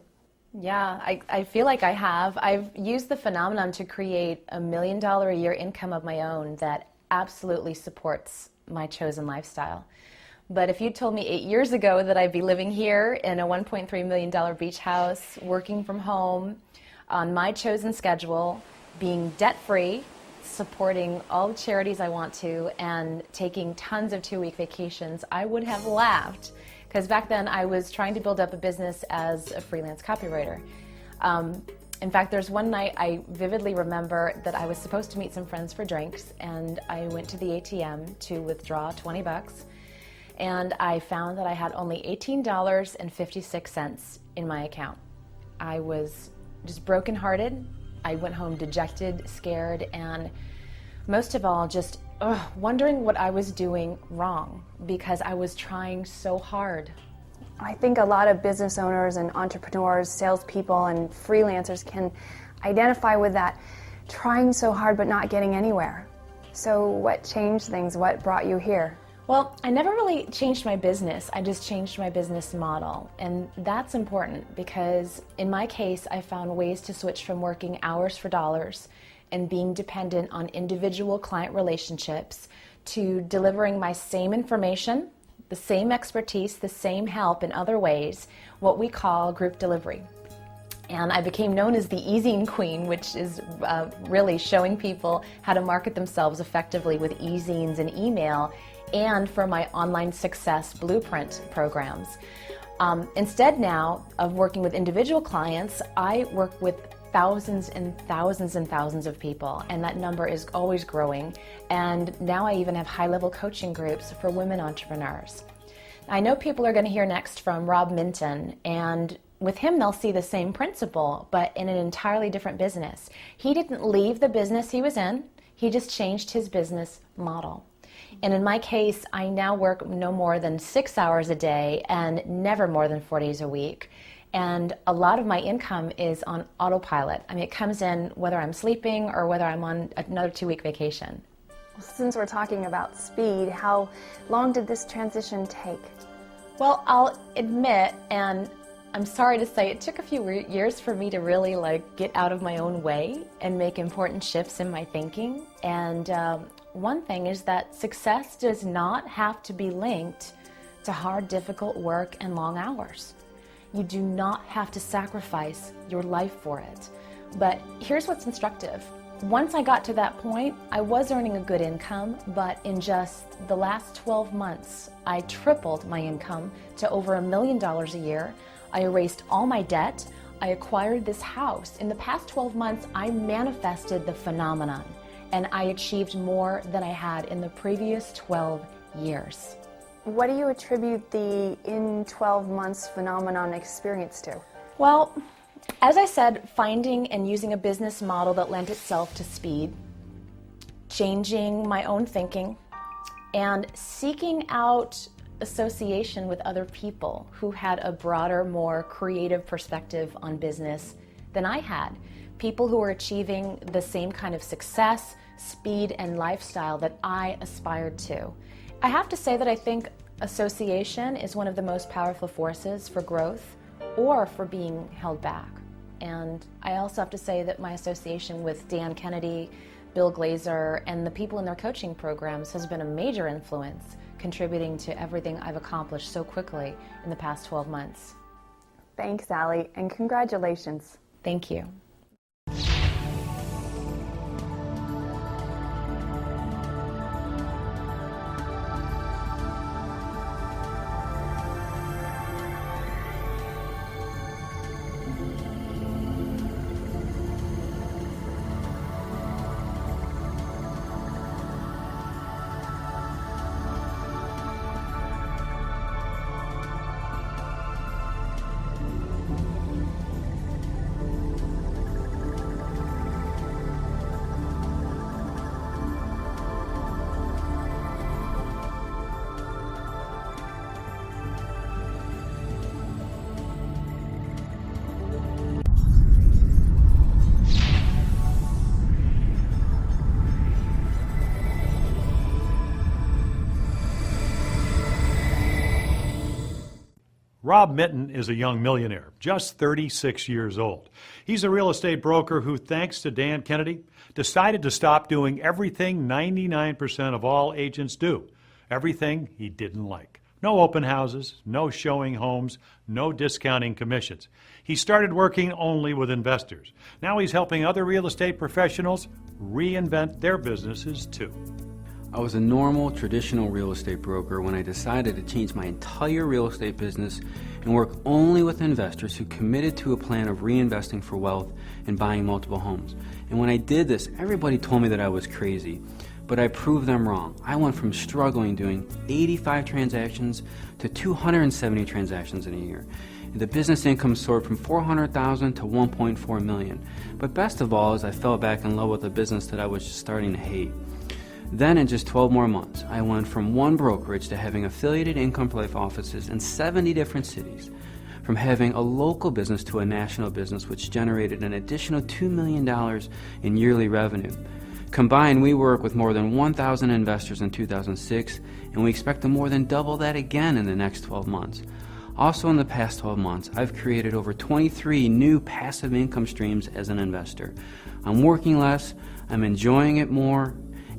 Yeah, I feel like I have. I've used the phenomenon to create $1 million a year income of my own that absolutely supports my chosen lifestyle. But if you told me 8 years ago that I'd be living here in a $1.3 million beach house, working from home, on my chosen schedule, being debt-free, supporting all the charities I want to, and taking tons of 2-week vacations, I would have laughed. Because back then I was trying to build up a business as a freelance copywriter. In fact, there's one night I vividly remember that I was supposed to meet some friends for drinks, and I went to the ATM to withdraw $20, and I found that I had only $18.56 in my account. I was just brokenhearted. I went home dejected, scared, and most of all, just wondering what I was doing wrong, because I was trying so hard. I think a lot of business owners and entrepreneurs, salespeople and freelancers can identify with that, trying so hard but not getting anywhere. So what changed things? What brought you here? Well, I never really changed my business. I just changed my business model. And that's important because in my case, I found ways to switch from working hours for dollars and being dependent on individual client relationships to delivering my same information, the same expertise, the same help in other ways, what we call group delivery. And I became known as the e-zine queen, which is really showing people how to market themselves effectively with e-zines and email, and for my online success blueprint programs. Instead now of working with individual clients, I work with thousands and thousands and thousands of people, and that number is always growing. And now I even have high-level coaching groups for women entrepreneurs. I know people are going to hear next from Rob Minton, and with him they'll see the same principle, but in an entirely different business. He didn't leave the business he was in, he just changed his business model. And in my case, I now work no more than 6 hours a day and never more than 4 days a week. And a lot of my income is on autopilot. I mean, it comes in whether I'm sleeping or whether I'm on another 2-week vacation. Since we're talking about speed, how long did this transition take? Well, I'll admit, and I'm sorry to say, it took a few years for me to really get out of my own way and make important shifts in my thinking. And one thing is that success does not have to be linked to hard, difficult work and long hours. You do not have to sacrifice your life for it. But here's what's instructive. Once I got to that point, I was earning a good income, but in just the last 12 months, I tripled my income to over $1 million a year. I erased all my debt. I acquired this house. In the past 12 months, I manifested the phenomenon, and I achieved more than I had in the previous 12 years. What do you attribute the in 12 months phenomenon experience to? Well, as I said, finding and using a business model that lent itself to speed, changing my own thinking, and seeking out association with other people who had a broader, more creative perspective on business than I had. People who were achieving the same kind of success, speed, and lifestyle that I aspired to. I have to say that I think association is one of the most powerful forces for growth or for being held back. And I also have to say that my association with Dan Kennedy, Bill Glazer, and the people in their coaching programs has been a major influence, contributing to everything I've accomplished so quickly in the past 12 months. Thanks, Allie, and congratulations. Thank you. Rob Mitten is a young millionaire, just 36 years old. He's a real estate broker who, thanks to Dan Kennedy, decided to stop doing everything 99% of all agents do, everything he didn't like. No open houses, no showing homes, no discounting commissions. He started working only with investors. Now he's helping other real estate professionals reinvent their businesses too. I was a normal, traditional real estate broker when I decided to change my entire real estate business and work only with investors who committed to a plan of reinvesting for wealth and buying multiple homes. And when I did this, everybody told me that I was crazy, but I proved them wrong. I went from struggling doing 85 transactions to 270 transactions in a year. And the business income soared from $400,000 to $1.4 million. But best of all is I fell back in love with a business that I was just starting to hate. Then in just 12 more months, I went from one brokerage to having affiliated income life offices in 70 different cities, from having a local business to a national business which generated an additional $2 million in yearly revenue. Combined, we work with more than 1,000 investors in 2006, and we expect to more than double that again in the next 12 months. Also in the past 12 months, I've created over 23 new passive income streams as an investor. I'm working less, I'm enjoying it more,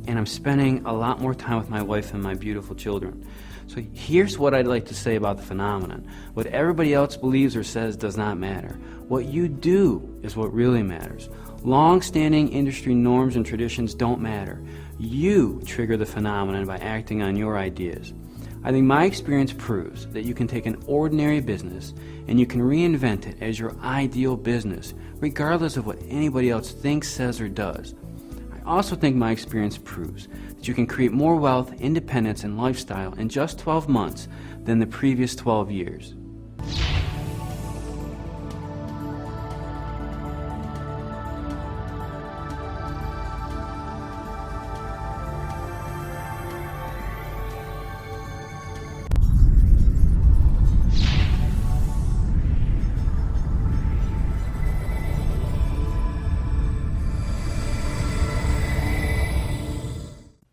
and I'm spending a lot more time with my wife and my beautiful children. So here's what I'd like to say about the phenomenon. What everybody else believes or says does not matter. What you do is what really matters. Long-standing industry norms and traditions don't matter. You trigger the phenomenon by acting on your ideas. I think my experience proves that you can take an ordinary business and you can reinvent it as your ideal business, regardless of what anybody else thinks, says, or does. I also think my experience proves that you can create more wealth, independence, and lifestyle in just 12 months than the previous 12 years.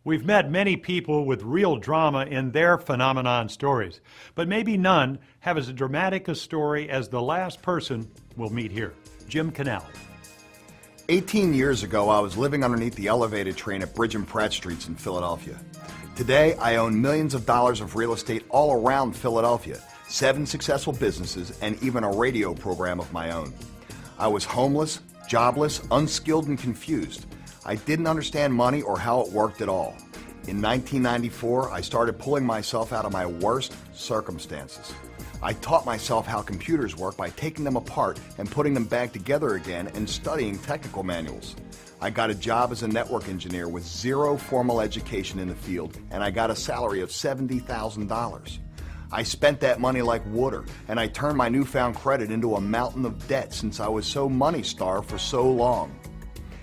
We've met many people with real drama in their phenomenon stories, but maybe none have as dramatic a story as the last person we'll meet here, Jim Cannell. 18 years ago, I was living underneath the elevated train at Bridge and Pratt Streets in Philadelphia. Today, I own millions of dollars of real estate all around Philadelphia, 7 successful businesses, and even a radio program of my own. I was homeless, jobless, unskilled, and confused. I didn't understand money or how it worked at all. In 1994, I started pulling myself out of my worst circumstances. I taught myself how computers work by taking them apart and putting them back together again and studying technical manuals. I got a job as a network engineer with 0 formal education in the field, and I got a salary of $70,000. I spent that money like water, and I turned my newfound credit into a mountain of debt since I was so money-starved for so long.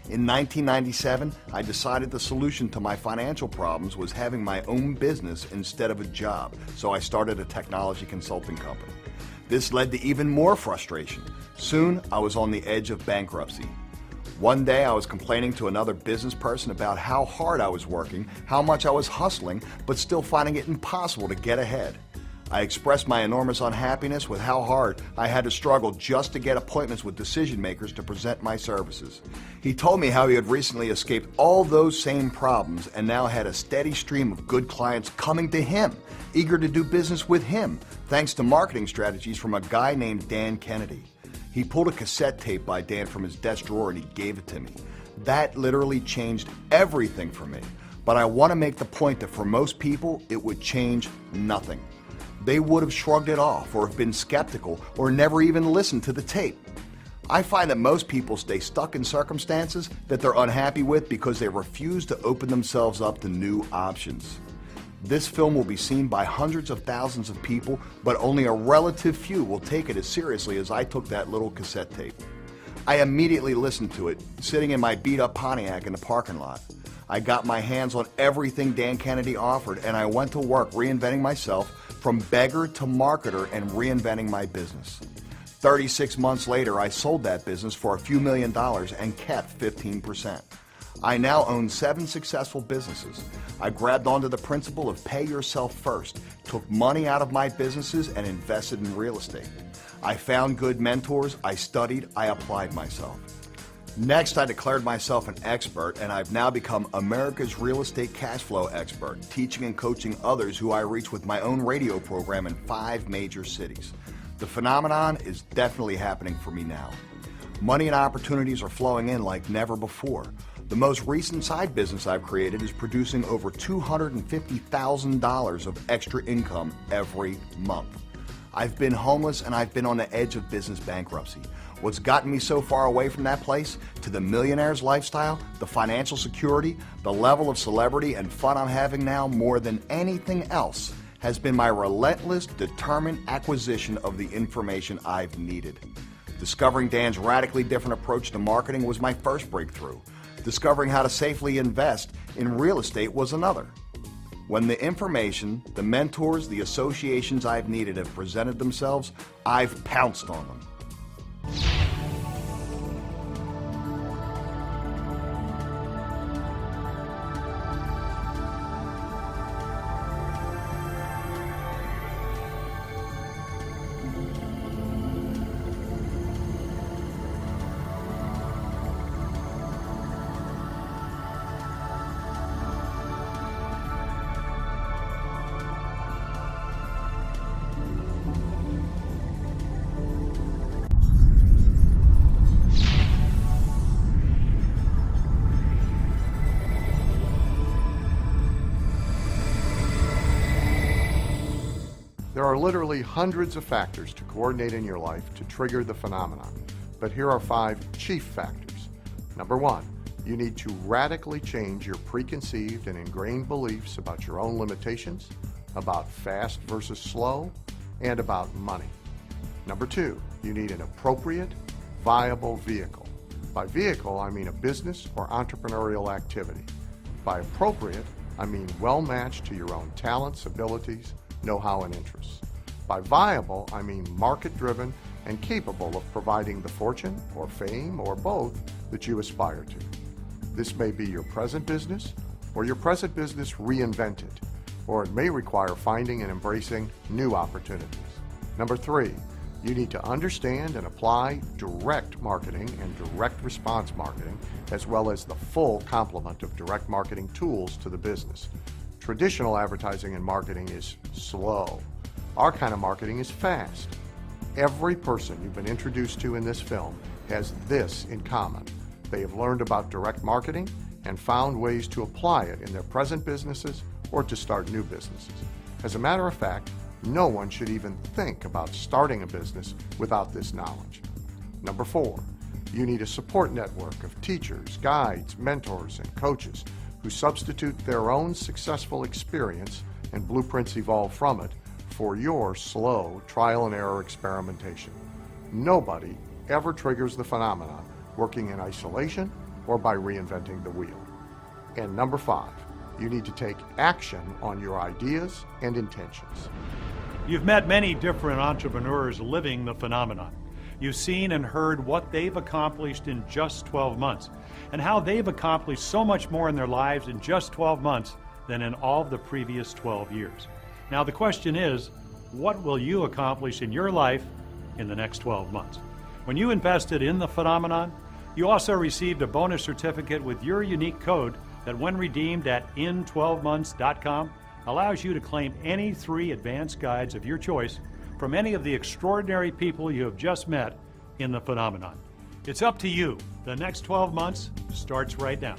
In 1997, I decided the solution to my financial problems was having my own business instead of a job, so I started a technology consulting company. This led to even more frustration. Soon, I was on the edge of bankruptcy. One day, I was complaining to another business person about how hard I was working, how much I was hustling, but still finding it impossible to get ahead. I expressed my enormous unhappiness with how hard I had to struggle just to get appointments with decision makers to present my services. He told me how he had recently escaped all those same problems and now had a steady stream of good clients coming to him, eager to do business with him, thanks to marketing strategies from a guy named Dan Kennedy. He pulled a cassette tape by Dan from his desk drawer and he gave it to me. That literally changed everything for me. But I want to make the point that for most people, it would change nothing. They would have shrugged it off or have been skeptical or never even listened to the tape. I find that most people stay stuck in circumstances that they're unhappy with because they refuse to open themselves up to new options. This film will be seen by hundreds of thousands of people, but only a relative few will take it as seriously as I took that little cassette tape. I immediately listened to it, sitting in my beat-up Pontiac in the parking lot. I got my hands on everything Dan Kennedy offered, and I went to work reinventing myself from beggar to marketer and reinventing my business. 36 months later, I sold that business for a few $1 million and kept 15%. I now own 7 successful businesses. I grabbed onto the principle of pay yourself first, took money out of my businesses and invested in real estate. I found good mentors, I studied, I applied myself. Next, I declared myself an expert, and I've now become America's real estate cash flow expert, teaching and coaching others who I reach with my own radio program in 5 major cities. The phenomenon is definitely happening for me now. Money and opportunities are flowing in like never before. The most recent side business I've created is producing over $250,000 of extra income every month. I've been homeless and I've been on the edge of business bankruptcy. What's gotten me so far away from that place to the millionaire's lifestyle, the financial security, the level of celebrity and fun I'm having now more than anything else has been my relentless, determined acquisition of the information I've needed. Discovering Dan's radically different approach to marketing was my first breakthrough. Discovering how to safely invest in real estate was another. When the information, the mentors, the associations I've needed have presented themselves, I've pounced on them. There are literally hundreds of factors to coordinate in your life to trigger the phenomenon, but here are 5 chief factors. Number 1, you need to radically change your preconceived and ingrained beliefs about your own limitations, about fast versus slow, and about money. Number 2, you need an appropriate, viable vehicle. By vehicle, I mean a business or entrepreneurial activity. By appropriate, I mean well-matched to your own talents, abilities, know-how, and interests. By viable, I mean market-driven and capable of providing the fortune or fame or both that you aspire to. This may be your present business or your present business reinvented, or it may require finding and embracing new opportunities. Number 3, you need to understand and apply direct marketing and direct response marketing, as well as the full complement of direct marketing tools to the business. Traditional advertising and marketing is slow. Our kind of marketing is fast. Every person you've been introduced to in this film has this in common. They have learned about direct marketing and found ways to apply it in their present businesses or to start new businesses. As a matter of fact, no one should even think about starting a business without this knowledge. Number 4, you need a support network of teachers, guides, mentors, and coaches who substitute their own successful experience and blueprints evolve from it for your slow trial and error experimentation. Nobody ever triggers the phenomenon working in isolation or by reinventing the wheel. And number 5, you need to take action on your ideas and intentions. You've met many different entrepreneurs living the phenomenon. You've seen and heard what they've accomplished in just 12 months and how they've accomplished so much more in their lives in just 12 months than in all the previous 12 years. Now the question is, what will you accomplish in your life in the next 12 months? When you invested in the phenomenon, you also received a bonus certificate with your unique code that when redeemed at in12months.com allows you to claim any 3 advanced guides of your choice from any of the extraordinary people you have just met in the phenomenon. It's up to you. The next 12 months starts right now.